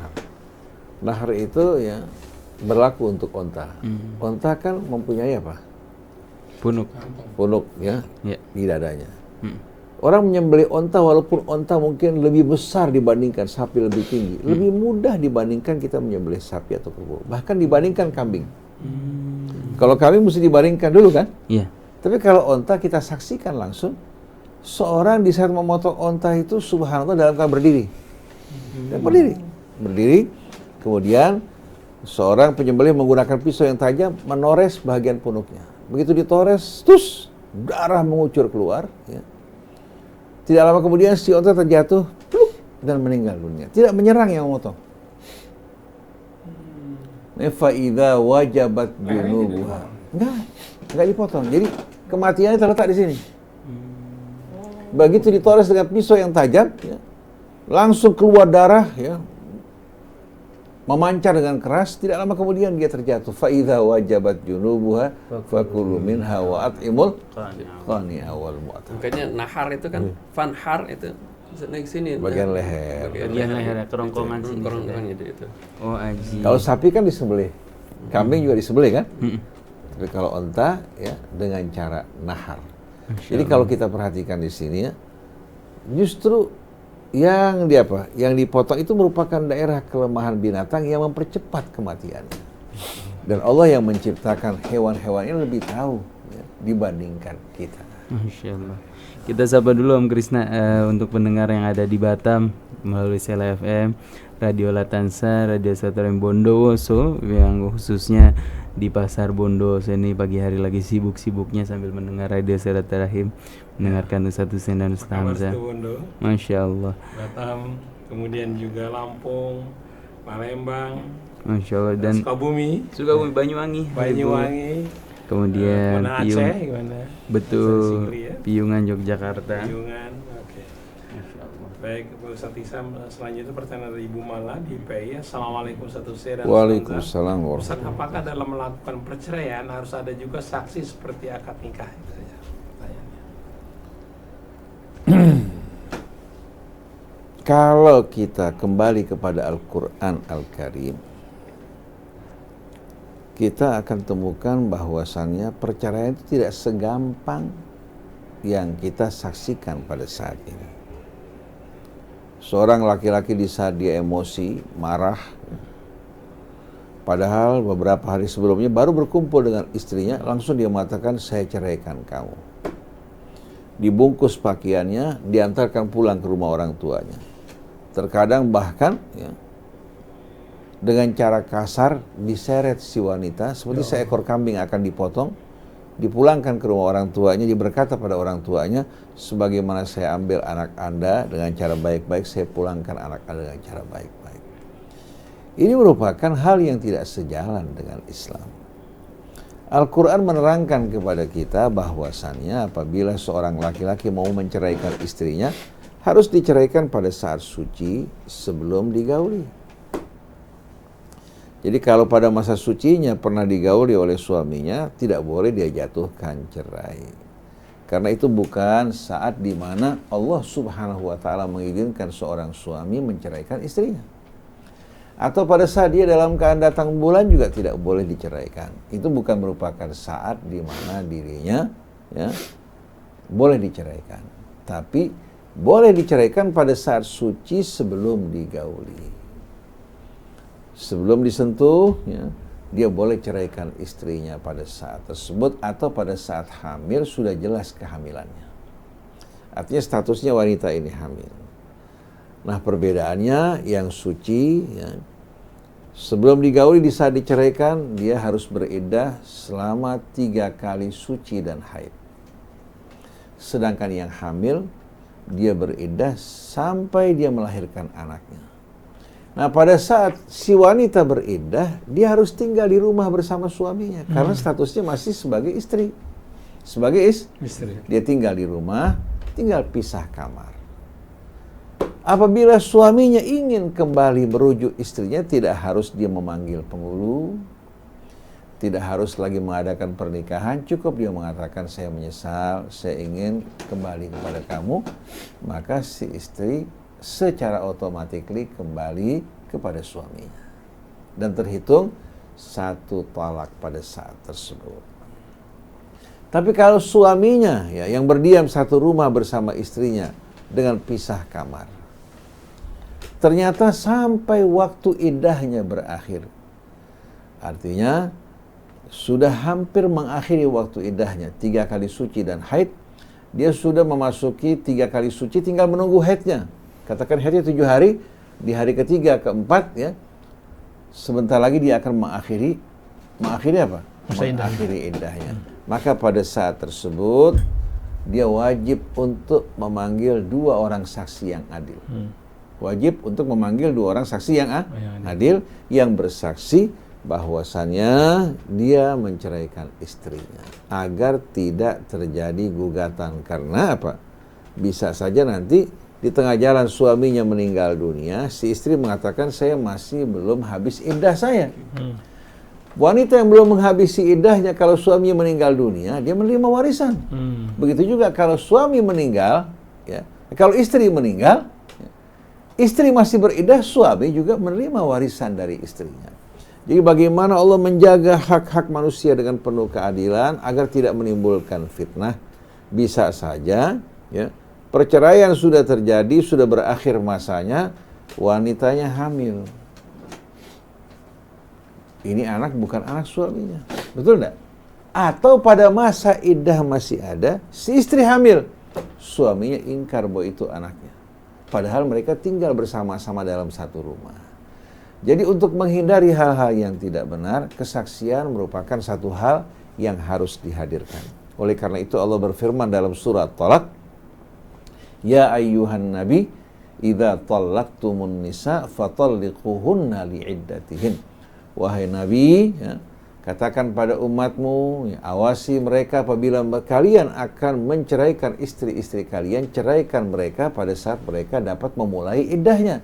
Nahar itu ya berlaku untuk onta. Onta kan mempunyai apa? Punuk. Punuk ya, Ya. di dadanya. Orang menyembelih onta walaupun onta mungkin lebih besar dibandingkan sapi, lebih tinggi, lebih mudah dibandingkan kita menyembelih sapi atau kerbau. Bahkan dibandingkan kambing. Kalau kambing mesti dibandingkan dulu kan? Iya. Tapi kalau onta kita saksikan langsung, seorang di saat memotong onta itu subhanallah dalam keadaan berdiri. Dan berdiri, kemudian seorang penyembelih menggunakan pisau yang tajam menores bagian punuknya. Begitu ditores, terus darah mengucur keluar. Ya. Tidak lama kemudian si onta terjatuh pluk, dan meninggal dunia. Tidak menyerang yang memotong. Fa'idha wajabat junubuha. Enggak dipotong. Jadi kematiannya terletak di sini. Begitu ditores dengan pisau yang tajam, ya, langsung keluar darah, ya, memancar dengan keras. Tidak lama kemudian dia terjatuh. Fa'idha wajabat junubuha fakulu minha wa at'imul qani'a wal mu'tad. Makanya nahar itu kan fanhar itu naik sini. Bagian leher. Bagian leher, kerongkongan sini. Kerongkongan itu. Oh, aji. Kalau sapi kan disembelih, kambing juga disembelih kan. Tapi kalau onta ya dengan cara nahar. Jadi kalau kita perhatikan di sini ya, justru yang dipotong itu merupakan daerah kelemahan binatang yang mempercepat kematiannya. Dan Allah yang menciptakan hewan-hewan ini lebih tahu ya, dibandingkan kita. Masya Allah. Kita sapa dulu Om Krisna untuk pendengar yang ada di Batam melalui Sela FM, Radio Latansa, Radio Satrem Bondowoso yang khususnya di Pasar Bondowoso ini pagi hari lagi sibuk-sibuknya sambil mendengar Radio Silaturahim, mendengarkan Ustaz Husain dan Ustaz Hamzah. Masya Allah. Batam, kemudian juga Lampung, Palembang, Masya Allah, dan Sukabumi, Banyuwangi. Kemudian mana Piung, Aceh gimana? betul, Aceh Sigli ya? Piungan Yogyakarta. Piungan, oke. Baik, Pak Ustadz Isam, selanjutnya pertanyaan dari Ibu Mala di PI. Assalamualaikum Ustadz Husain dan Waalaikumsalam Ustadz. Ustadz, warahmatullahi apakah dalam melakukan perceraian harus ada juga saksi seperti akad nikah? Itu saja pertanyaannya. Kalau kita kembali kepada Al-Quran Al-Karim, kita akan temukan bahwasannya perceraian itu tidak segampang yang kita saksikan pada saat ini. Seorang laki-laki di saat dia emosi, marah, padahal beberapa hari sebelumnya baru berkumpul dengan istrinya, langsung dia mengatakan, saya ceraikan kamu. Dibungkus pakaiannya, diantarkan pulang ke rumah orang tuanya. Terkadang bahkan ya, dengan cara kasar diseret si wanita seperti seekor kambing akan dipotong, dipulangkan ke rumah orang tuanya, dia berkata pada orang tuanya, sebagaimana saya ambil anak Anda dengan cara baik-baik, saya pulangkan anak Anda dengan cara baik-baik. Ini merupakan hal yang tidak sejalan dengan Islam. Al-Quran menerangkan kepada kita bahwasannya apabila seorang laki-laki mau menceraikan istrinya, harus diceraikan pada saat suci sebelum digauli. Jadi kalau pada masa sucinya pernah digauli oleh suaminya, tidak boleh dia jatuhkan cerai. Karena itu bukan saat di mana Allah Subhanahu wa Ta'ala mengizinkan seorang suami menceraikan istrinya. Atau pada saat dia dalam keadaan datang bulan juga tidak boleh diceraikan. Itu bukan merupakan saat di mana dirinya ya, boleh diceraikan. Tapi boleh diceraikan pada saat suci sebelum digauli. Sebelum disentuh, ya, dia boleh ceraikan istrinya pada saat tersebut atau pada saat hamil sudah jelas kehamilannya. Artinya statusnya wanita ini hamil. Nah perbedaannya yang suci, ya, sebelum digauli di saat diceraikan dia harus beriddah selama 3 kali suci dan haid. Sedangkan yang hamil dia beriddah sampai dia melahirkan anaknya. Nah pada saat si wanita beriddah, dia harus tinggal di rumah bersama suaminya karena statusnya masih sebagai istri. sebagai Istri. dia tinggal di rumah, tinggal pisah kamar. Apabila suaminya ingin kembali merujuk istrinya, tidak harus dia memanggil penghulu, tidak harus lagi mengadakan pernikahan, cukup dia mengatakan saya menyesal, saya ingin kembali kepada kamu, maka si istri secara otomatis kembali kepada suaminya. Dan terhitung satu talak pada saat tersebut. Tapi kalau suaminya ya yang berdiam satu rumah bersama istrinya dengan pisah kamar, ternyata sampai waktu iddahnya berakhir, artinya sudah hampir mengakhiri waktu iddahnya, 3 kali suci dan haid, dia sudah memasuki 3 kali suci, tinggal menunggu haidnya. Katakan haidnya 7 hari, di hari ketiga, keempat ya, sebentar lagi dia akan mengakhiri apa? Mengakhiri iddahnya. Maka pada saat tersebut dia wajib untuk memanggil 2 orang saksi yang adil. Wajib untuk memanggil 2 orang saksi yang adil, yang bersaksi bahwasannya dia menceraikan istrinya, agar tidak terjadi gugatan. Karena apa? Bisa saja nanti di tengah jalan suaminya meninggal dunia, si istri mengatakan saya masih belum habis iddah saya. Wanita yang belum menghabisi iddahnya, kalau suaminya meninggal dunia, dia menerima warisan. Begitu juga kalau suami meninggal, ya, kalau istri meninggal, istri masih beriddah, suami juga menerima warisan dari istrinya. Jadi bagaimana Allah menjaga hak-hak manusia dengan penuh keadilan agar tidak menimbulkan fitnah? Bisa saja ya, perceraian sudah terjadi, sudah berakhir masanya, wanitanya hamil. Ini anak bukan anak suaminya. Betul enggak? Atau pada masa iddah masih ada, si istri hamil, suaminya ingkar bahwa itu anaknya. Padahal mereka tinggal bersama-sama dalam satu rumah. Jadi untuk menghindari hal-hal yang tidak benar, kesaksian merupakan satu hal yang harus dihadirkan. Oleh karena itu Allah berfirman dalam surat Talaq, Ya ayyuhan nabi, idza talaqtumun nisa fatalliquhunna li'iddatihin. Wahai nabi, ya, katakan pada umatmu, ya, awasi mereka apabila kalian akan menceraikan istri-istri kalian, ceraikan mereka pada saat mereka dapat memulai iddahnya.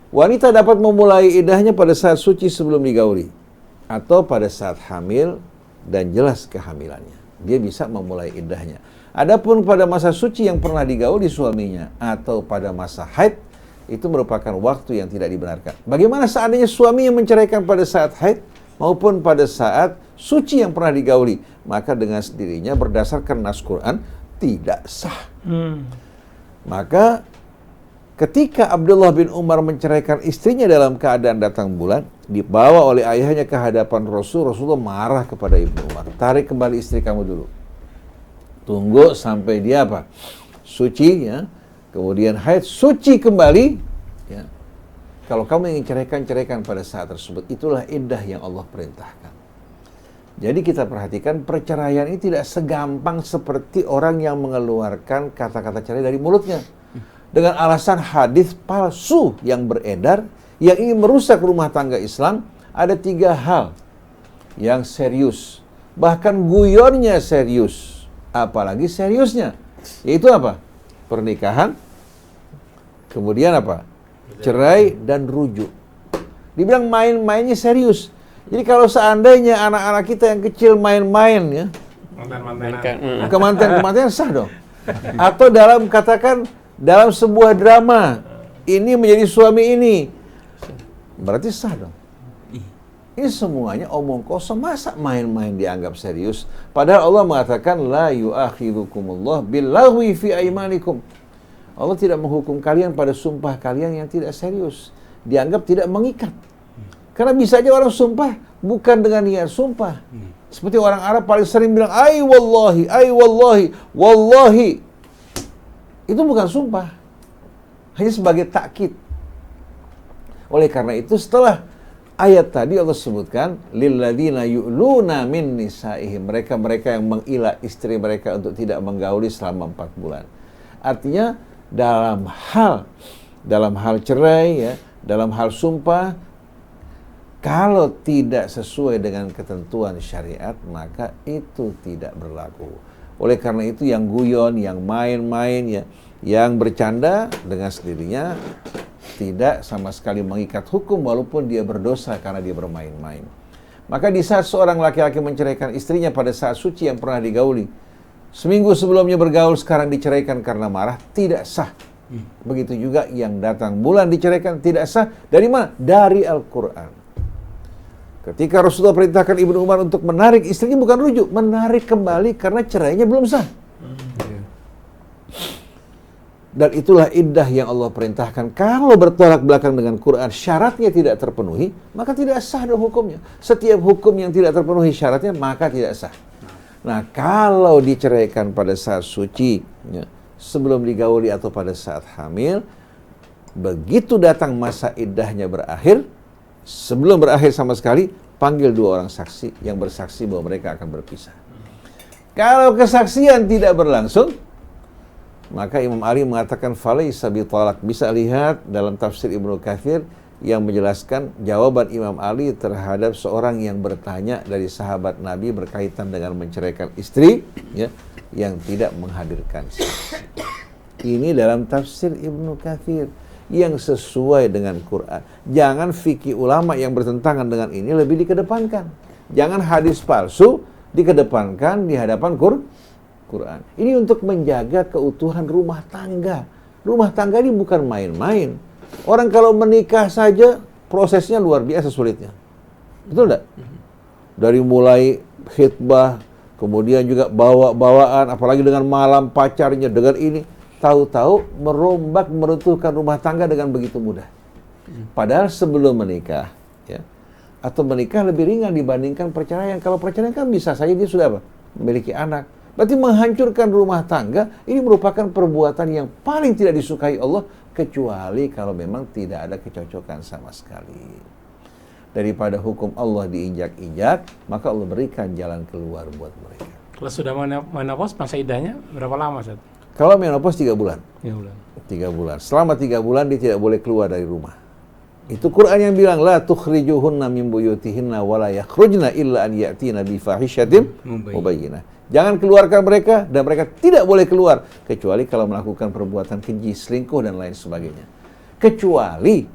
Wanita dapat memulai iddahnya pada saat suci sebelum digauli, atau pada saat hamil dan jelas kehamilannya. Dia bisa memulai iddahnya. Adapun pada masa suci yang pernah digauli suaminya, atau pada masa haid, itu merupakan waktu yang tidak dibenarkan. Bagaimana seandainya suami yang menceraikan pada saat haid, maupun pada saat suci yang pernah digauli? Maka dengan sendirinya berdasarkan nas Quran, tidak sah. Maka ketika Abdullah bin Umar menceraikan istrinya dalam keadaan datang bulan, dibawa oleh ayahnya ke hadapan Rasulullah marah kepada Ibnu Umar. Tarik kembali istri kamu dulu. Tunggu sampai dia apa? Suci, ya. Kemudian haid, suci kembali, ya. Kalau kamu ingin ceraikan pada saat tersebut. Itulah iddah yang Allah perintahkan. Jadi kita perhatikan, perceraian ini tidak segampang seperti orang yang mengeluarkan kata-kata cerai dari mulutnya dengan alasan hadis palsu yang beredar, yang ingin merusak rumah tangga Islam. Ada 3 hal yang serius, bahkan guyonnya serius, apalagi seriusnya, yaitu apa? Pernikahan, kemudian apa? Cerai dan rujuk. Dibilang main-mainnya serius. Jadi kalau seandainya anak-anak kita yang kecil main-main, ya, kemanten sah dong. Atau dalam katakan dalam sebuah drama, ini menjadi suami ini, berarti sah dong. Ini semuanya omong kosong. Masa main-main dianggap serius? Padahal Allah mengatakan, La yu'akhidukumullah billaghwi fi aimanikum. Allah tidak menghukum kalian pada sumpah kalian yang tidak serius. Dianggap tidak mengikat. Karena bisa aja orang sumpah bukan dengan niat sumpah. Seperti orang Arab paling sering bilang, ay wallahi, wallahi. Itu bukan sumpah, hanya sebagai takkid. Oleh karena itu setelah ayat tadi Allah sebutkan, lilladzina yu'luna min nisaihim, mereka yang mengilah istri mereka untuk tidak menggauli selama 4 bulan. Artinya dalam hal cerai, ya, dalam hal sumpah, kalau tidak sesuai dengan ketentuan syariat, maka itu tidak berlaku. Oleh karena itu yang guyon, yang main-main, ya, yang bercanda dengan sendirinya tidak sama sekali mengikat hukum walaupun dia berdosa karena dia bermain-main. Maka di saat seorang laki-laki menceraikan istrinya pada saat suci yang pernah digauli, seminggu sebelumnya bergaul sekarang diceraikan karena marah, tidak sah. Begitu juga yang datang bulan diceraikan, tidak sah. Dari mana? Dari Al-Quran. Ketika Rasulullah perintahkan Ibnu Umar untuk menarik istrinya, bukan rujuk, menarik kembali karena cerainya belum sah. Dan itulah iddah yang Allah perintahkan. Kalau bertolak belakang dengan Quran, syaratnya tidak terpenuhi, maka tidak sah dong hukumnya. Setiap hukum yang tidak terpenuhi syaratnya, maka tidak sah. Nah, kalau diceraikan pada saat suci, ya, sebelum digauli atau pada saat hamil, begitu datang masa iddahnya berakhir, sebelum berakhir sama sekali, panggil 2 orang saksi yang bersaksi bahwa mereka akan berpisah. Kalau kesaksian tidak berlangsung, maka Imam Ali mengatakan falaisa bitalak. Bisa lihat dalam tafsir Ibnu Katsir yang menjelaskan jawaban Imam Ali terhadap seorang yang bertanya dari sahabat Nabi berkaitan dengan menceraikan istri, ya, yang tidak menghadirkan saksi. Ini dalam tafsir Ibnu Katsir yang sesuai dengan Quran. Jangan fikih ulama yang bertentangan dengan ini lebih dikedepankan. Jangan hadis palsu dikedepankan di hadapan Quran. Ini untuk menjaga keutuhan rumah tangga. Rumah tangga ini bukan main-main. Orang kalau menikah saja prosesnya luar biasa sulitnya. Betul enggak? Dari mulai khitbah, kemudian juga bawa-bawaan, apalagi dengan malam pacarnya, dengan ini, tahu-tahu merombak, meruntuhkan rumah tangga dengan begitu mudah. Padahal sebelum menikah, ya, atau menikah lebih ringan dibandingkan perceraian. Kalau perceraian kan bisa saja dia sudah apa? Memiliki anak. Berarti menghancurkan rumah tangga ini merupakan perbuatan yang paling tidak disukai Allah, kecuali kalau memang tidak ada kecocokan sama sekali. Daripada hukum Allah diinjak-injak, maka Allah berikan jalan keluar buat mereka. Kalau sudah menopause, masa iddahnya berapa lama, Ustaz? Kalau menopause 3 bulan. 3 bulan. 3 bulan. Selama 3 bulan dia tidak boleh keluar dari rumah. Itu Quran yang bilang la tukhrijuhunna min buyutihinna wa la yakhrujna illa an ya'tina bi fahishatin mubayyinah. Jangan keluarkan mereka dan mereka tidak boleh keluar kecuali kalau melakukan perbuatan keji, selingkuh dan lain sebagainya. Kecuali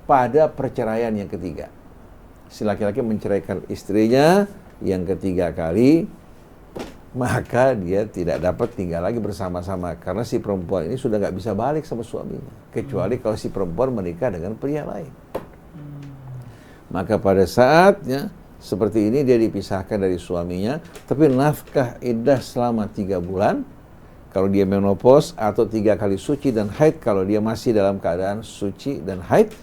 pada perceraian yang ketiga. Si laki-laki menceraikan istrinya yang ketiga kali, maka dia tidak dapat tinggal lagi bersama-sama karena si perempuan ini sudah nggak bisa balik sama suaminya, kecuali kalau si perempuan menikah dengan pria lain. Maka pada saatnya seperti ini dia dipisahkan dari suaminya, tapi nafkah iddah selama 3 bulan kalau dia menopause, atau 3 kali suci dan haid kalau dia masih dalam keadaan suci dan haid,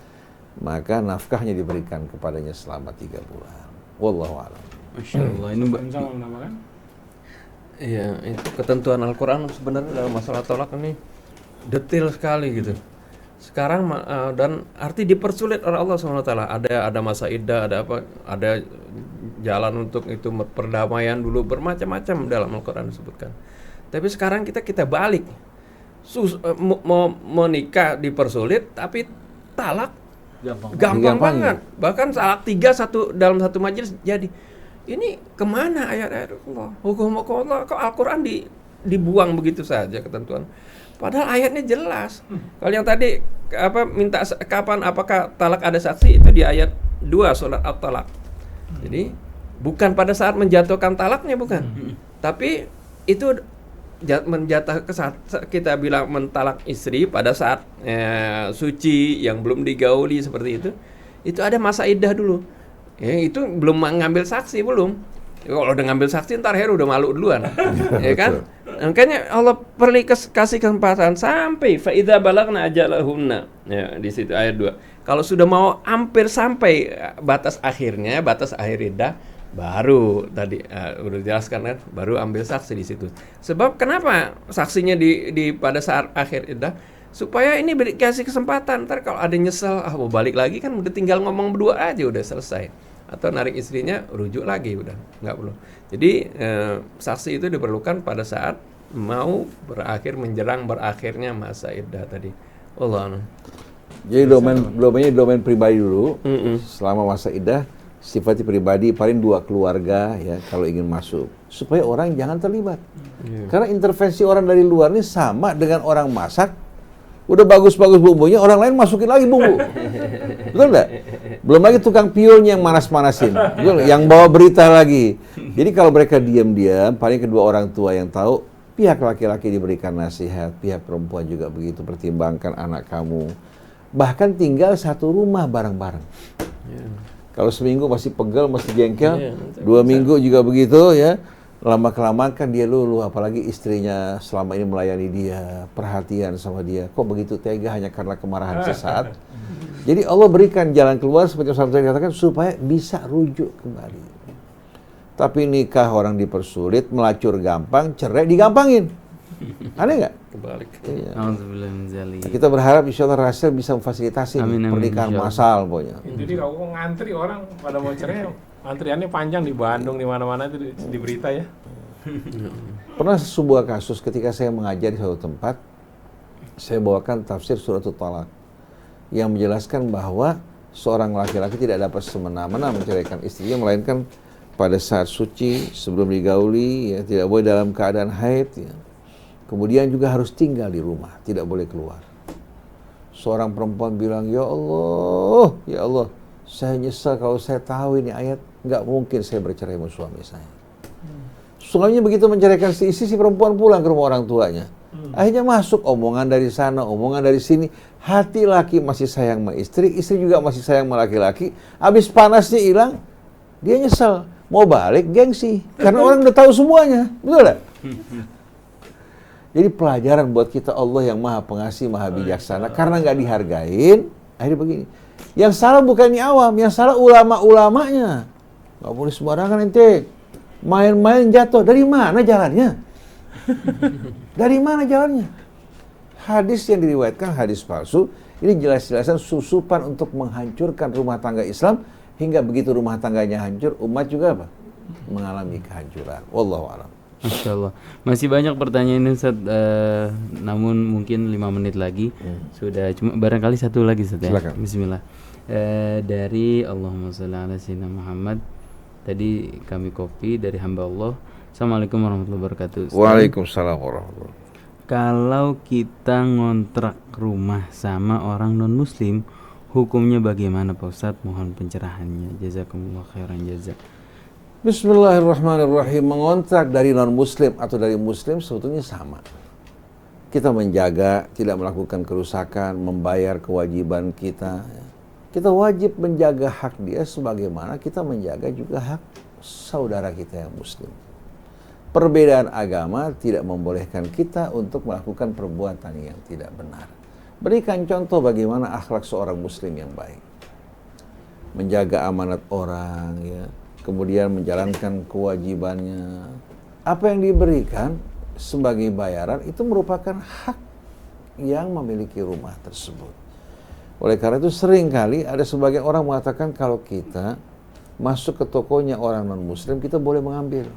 maka nafkahnya diberikan kepadanya selama 3 bulan. Wallahu a'lam. Masya Allah, ini Sama menambahkan? Iya, itu ketentuan Al-Quran sebenarnya dalam masalah tolak ini detail sekali gitu. Sekarang dan arti dipersulit oleh Allah SWT. Ada masa iddah, ada jalan untuk itu perdamaian dulu, bermacam-macam dalam Al-Quran disebutkan. Tapi sekarang kita balik. Mau menikah dipersulit, tapi talak gampang banget. Bahkan talak 3 dalam satu majelis jadi. Ini kemana ayat-ayat Allah? Hukum Allah, kok Al-Quran dibuang begitu saja ketentuan. Padahal ayatnya jelas. Kalau yang tadi minta kapan apakah talak ada saksi, itu di ayat 2 surat At-Talaq. Jadi bukan pada saat menjatuhkan talaknya, bukan. Tapi itu menjatuh kita bilang mentalak istri pada saat suci yang belum digauli seperti itu. Itu ada masa iddah dulu. Ya, itu belum ngambil saksi belum. Kalau udah ngambil saksi ntar Heru udah malu duluan. Ya kan? Makanya Allah perlu kasih kesempatan sampai fa idza balagna ajalahunna. Ya, di situ ayat 2. Kalau sudah mau hampir sampai batas akhir iddah, baru tadi udah jelaskan kan, baru ambil saksi di situ. Sebab kenapa saksinya di pada saat akhir iddah? Supaya ini dikasih kesempatan. Ntar kalau ada nyesel, mau balik lagi kan udah tinggal ngomong berdua aja udah selesai. Atau narik istrinya, rujuk lagi udah, nggak perlu. Jadi saksi itu diperlukan pada saat mau menjelang berakhirnya masa iddah tadi. Allah. Jadi domainnya domain pribadi dulu selama masa iddah. Sifatnya pribadi paling 2 keluarga ya kalau ingin masuk, supaya orang jangan terlibat. Karena intervensi orang dari luar ini sama dengan orang masak, udah bagus-bagus bumbunya, orang lain masukin lagi bumbu. Betul nggak? Belum lagi tukang piolnya yang manas-manasin, betul? Yang bawa berita lagi. Jadi kalau mereka diam-diam, paling kedua orang tua yang tahu, pihak laki-laki diberikan nasihat, pihak perempuan juga begitu, pertimbangkan anak kamu. Bahkan tinggal satu rumah bareng-bareng. Kalau seminggu masih pegel, masih jengkel, 2 minggu juga begitu ya. Lama-kelamaan kan dia luluh, apalagi istrinya selama ini melayani dia, perhatian sama dia. Kok begitu tega hanya karena kemarahan sesaat? Jadi Allah berikan jalan keluar seperti yang saya katakan supaya bisa rujuk kembali. Tapi nikah orang dipersulit, melacur gampang, cerai digampangin. Aneh nggak? Kebalik. Iya. Alhamdulillah min zalik. Kita berharap insya Allah Rasul bisa memfasilitasi Amin, amin, pernikahan insya Allah. massal pokoknya. Jadi kalau ngantri orang pada mau cerai, antriannya panjang di Bandung, di mana-mana itu di berita ya. Pernah sebuah kasus ketika saya mengajar di suatu tempat, saya bawakan tafsir suratul Talaq yang menjelaskan bahwa seorang laki-laki tidak dapat semena-mena menceraikan istrinya, melainkan pada saat suci sebelum digauli, ya, tidak boleh dalam keadaan haid, ya. Kemudian juga harus tinggal di rumah, tidak boleh keluar. Seorang perempuan bilang, ya Allah, saya nyesal kalau saya tahu ini ayat, nggak mungkin saya bercerai sama suami saya. Suaminya begitu menceraikan si istri, si perempuan pulang ke rumah orang tuanya. Akhirnya masuk omongan dari sana, omongan dari sini. Hati laki masih sayang sama istri, istri juga masih sayang sama laki-laki. Habis panasnya hilang, dia nyesel. Mau balik gengsi, karena orang udah tahu semuanya, betul nggak? Jadi pelajaran buat kita, Allah yang maha pengasih, maha bijaksana, karena nggak dihargain, akhirnya begini. Yang salah bukan ini awam, yang salah ulama-ulamanya. Nggak boleh sembarangan ente, main-main jatuh. Dari mana jalannya? Dari mana jalannya? Hadis yang diriwayatkan hadis palsu, ini jelas-jelasan susupan untuk menghancurkan rumah tangga Islam, hingga begitu rumah tangganya hancur, umat juga apa? Mengalami kehancuran. Wallahu a'lam. Masya Allah. Masih banyak pertanyaan Ustaz, namun mungkin 5 menit lagi. Sudah, cuma barangkali satu lagi Ustaz ya. Silakan. Bismillah. Dari Allahumma sholli ala sayyidina Muhammad. Tadi kami copy dari hamba Allah. Assalamualaikum warahmatullahi wabarakatuh. Ustaz. Waalaikumsalam warahmatullahi wabarakatuh. Kalau kita ngontrak rumah sama orang non muslim, hukumnya bagaimana Pak Ustaz? Mohon pencerahannya. Jazakumullah khairan jazak. Bismillahirrahmanirrahim. Mengontrak dari non-muslim atau dari muslim sebetulnya sama. Kita menjaga, tidak melakukan kerusakan, membayar kewajiban kita. Kita wajib menjaga hak dia sebagaimana kita menjaga juga hak saudara kita yang muslim. Perbedaan agama tidak membolehkan kita untuk melakukan perbuatan yang tidak benar. Berikan contoh bagaimana akhlak seorang muslim yang baik. Menjaga amanat orang, ya. Kemudian menjalankan kewajibannya. Apa yang diberikan sebagai bayaran itu merupakan hak yang memiliki rumah tersebut. Oleh karena itu seringkali ada sebagian orang mengatakan kalau kita masuk ke tokonya orang non-muslim, kita boleh mengambil.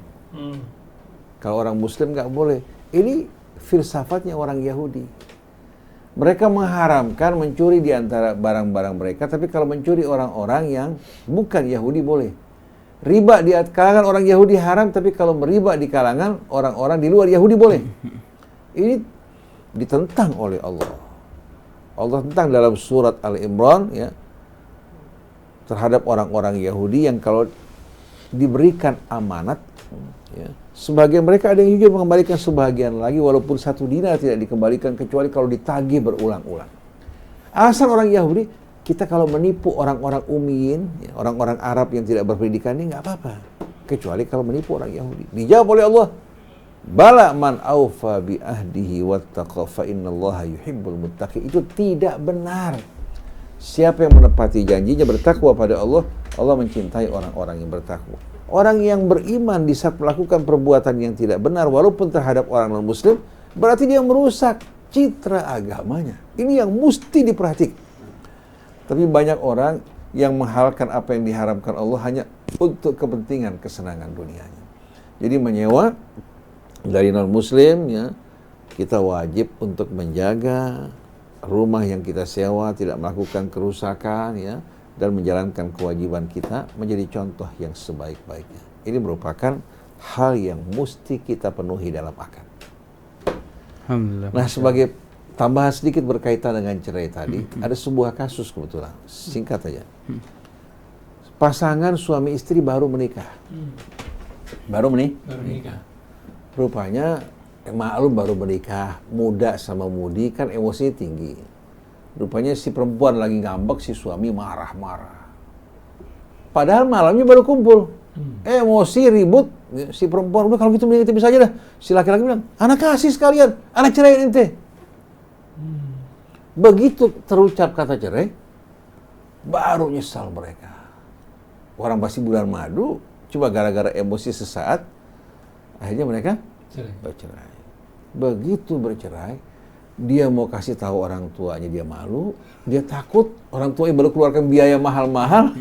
Kalau orang muslim nggak boleh. Ini filsafatnya orang Yahudi. Mereka mengharamkan mencuri di antara barang-barang mereka, tapi kalau mencuri orang-orang yang bukan Yahudi boleh. Riba di kalangan orang Yahudi haram, tapi kalau meriba di kalangan orang-orang di luar Yahudi boleh. Ini ditentang oleh Allah. Allah tentang dalam surat Al-Imran, ya, terhadap orang-orang Yahudi yang kalau diberikan amanat, ya, sebagian mereka ada yang juga mengembalikan sebagian lagi, walaupun 1 dinar tidak dikembalikan kecuali kalau ditagih berulang-ulang. Alasan orang Yahudi, kita kalau menipu orang-orang ummiyin, ya, orang-orang Arab yang tidak berpendidikan ini nggak apa-apa, kecuali kalau menipu orang Yahudi. Dijawab oleh Allah, bala man aufa bi ahdihi wattaqa fa innallaha yuhibbul muttaqin. Itu tidak benar. Siapa yang menepati janjinya bertakwa pada Allah, Allah mencintai orang-orang yang bertakwa. Orang yang beriman di saat melakukan perbuatan yang tidak benar walaupun terhadap orang non-muslim, berarti dia merusak citra agamanya. Ini yang mesti diperhatikan. Tapi banyak orang yang menghalalkan apa yang diharamkan Allah hanya untuk kepentingan kesenangan dunianya. Jadi menyewa dari non-muslim, ya, kita wajib untuk menjaga rumah yang kita sewa, tidak melakukan kerusakan, ya, dan menjalankan kewajiban kita menjadi contoh yang sebaik-baiknya. Ini merupakan hal yang mesti kita penuhi dalam akad. Alhamdulillah. Nah, sebagai tambahan sedikit berkaitan dengan cerai tadi, ada sebuah kasus kebetulan, singkat aja. Pasangan suami istri baru menikah. Baru menikah. Rupanya maklum baru menikah, muda sama mudi kan emosinya tinggi. Rupanya si perempuan lagi ngambek, si suami marah-marah. Padahal malamnya baru kumpul. Emosi, ribut, si perempuan udah kalau gitu kita bisa aja dah. Si laki-laki bilang, anak kasih sekalian, anak ceraiin ente. Begitu terucap kata cerai, baru nyesal mereka. Orang pasti bulan madu, cuma gara-gara emosi sesaat, akhirnya mereka bercerai. Begitu bercerai, dia mau kasih tahu orang tuanya dia malu, dia takut orang tuanya baru keluarkan biaya mahal-mahal,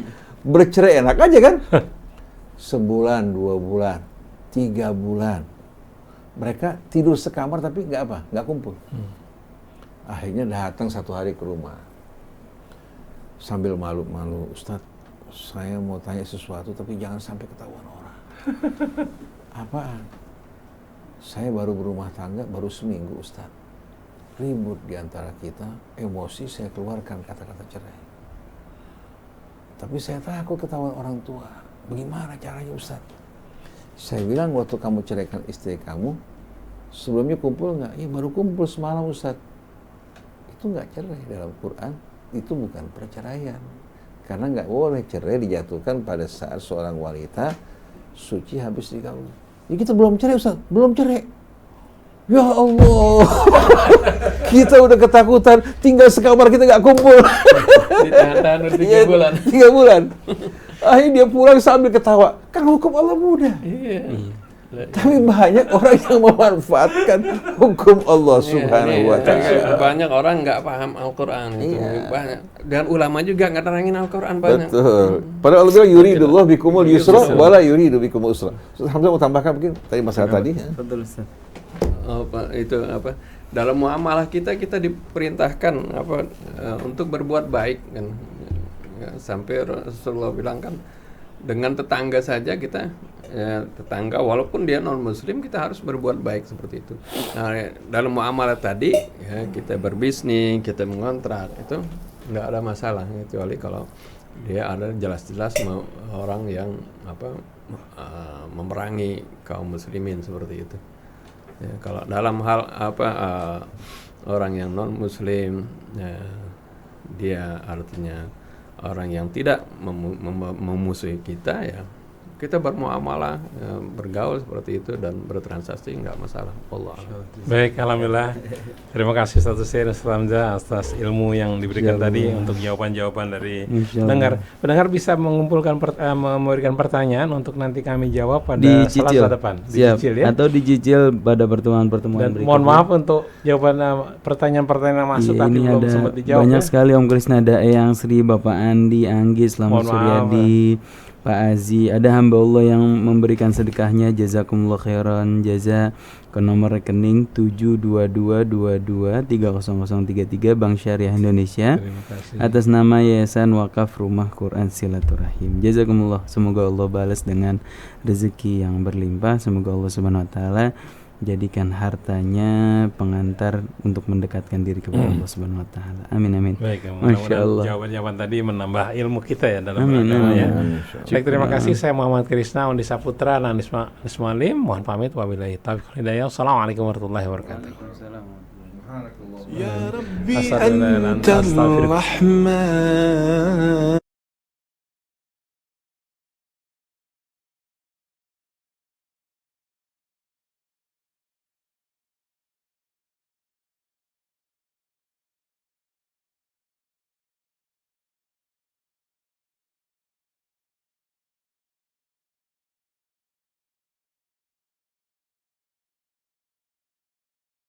bercerai enak aja kan? Sebulan, 2 bulan, 3 bulan, mereka tidur sekamar tapi nggak kumpul. Akhirnya datang satu hari ke rumah, sambil malu-malu, Ustadz, saya mau tanya sesuatu tapi jangan sampai ketahuan orang. Apaan? Saya baru berumah tangga, baru seminggu Ustadz. Ribut di antara kita, emosi saya keluarkan kata-kata cerai. Tapi saya takut ketahuan orang tua. Bagaimana caranya Ustadz? Saya bilang waktu kamu ceraikan istri kamu, sebelumnya kumpul nggak? Iya baru kumpul semalam Ustadz. Itu nggak cerai dalam Quran, itu bukan perceraian. Karena nggak boleh cerai dijatuhkan pada saat seorang wanita suci habis dikawin. Ya kita belum cerai Ustaz, belum cerai. Ya Allah, kita udah ketakutan, tinggal sekamar kita nggak kumpul. Ditahan 3 bulan. 3 bulan. Akhirnya dia pulang sambil ketawa. Kan hukum Allah mudah. Iya. Tapi banyak orang yang memanfaatkan hukum Allah Subhanahu wa Ta'ala. Banyak orang nggak paham Al-Quran. Iya. Banyak. Dan ulama juga nggak terangin Al-Quran banyak. Betul. Padahal Allah bilang yuridullah bikumul yusra wala yuridu bikumul usra. Hamzah mau tambahkan mungkin tadi masalah tadi. Betul Ustaz. Dalam muamalah kita diperintahkan untuk berbuat baik kan. Ya, sampai Rasulullah bilang kan dengan tetangga saja kita tetangga walaupun dia non muslim kita harus berbuat baik seperti itu. Nah, dalam muamalah tadi ya, kita berbisnis, kita mengontrak itu nggak ada masalah kecuali kalau dia ada jelas-jelas orang yang memerangi kaum muslimin seperti itu. Ya, kalau dalam hal orang yang non muslim dia artinya orang yang tidak memusuhi kita ya kita bermuamalah bergaul seperti itu dan bertransaksi nggak masalah. Allah. Baik, alhamdulillah. Terima kasih Ustaz Hamzah atas ilmu yang diberikan tadi untuk jawaban-jawaban dari pendengar. Pendengar bisa mengumpulkan memberikan pertanyaan untuk nanti kami jawab pada Selasa depan. Dicicil ya. Atau dicicil pada pertemuan-pertemuan berikutnya. Mohon maaf untuk jawaban pertanyaan-pertanyaan yang masuk tapi belum sempat dijawab. Banyak sekali Om Krisna Dae, yang Sri, Bapak Andi, Anggi, Selamat Suryadi, Pak Azi, ada hamba Allah yang memberikan sedekahnya, jazakumullah khairan jaza, ke nomor rekening 72222300033 Bank Syariah Indonesia atas nama Yayasan Wakaf Rumah Quran Silaturahim. Jazakumullah, semoga Allah balas dengan rezeki yang berlimpah. Semoga Allah Subhanahu wa taala jadikan hartanya pengantar untuk mendekatkan diri kepada Allah Subhanahu wa taala. Amin amin. Baik, Masya Allah. Jawaban-jawaban tadi menambah ilmu kita ya dalam Amin, beragama ya. amin. Baik, terima kasih. Saya Muhammad Krisna Undi Saputra dan Ismalim. Mohon pamit, wabillahi taufiq wal hidayah. Assalamualaikum warahmatullahi wabarakatuh. Ya Rabbi antal rahman.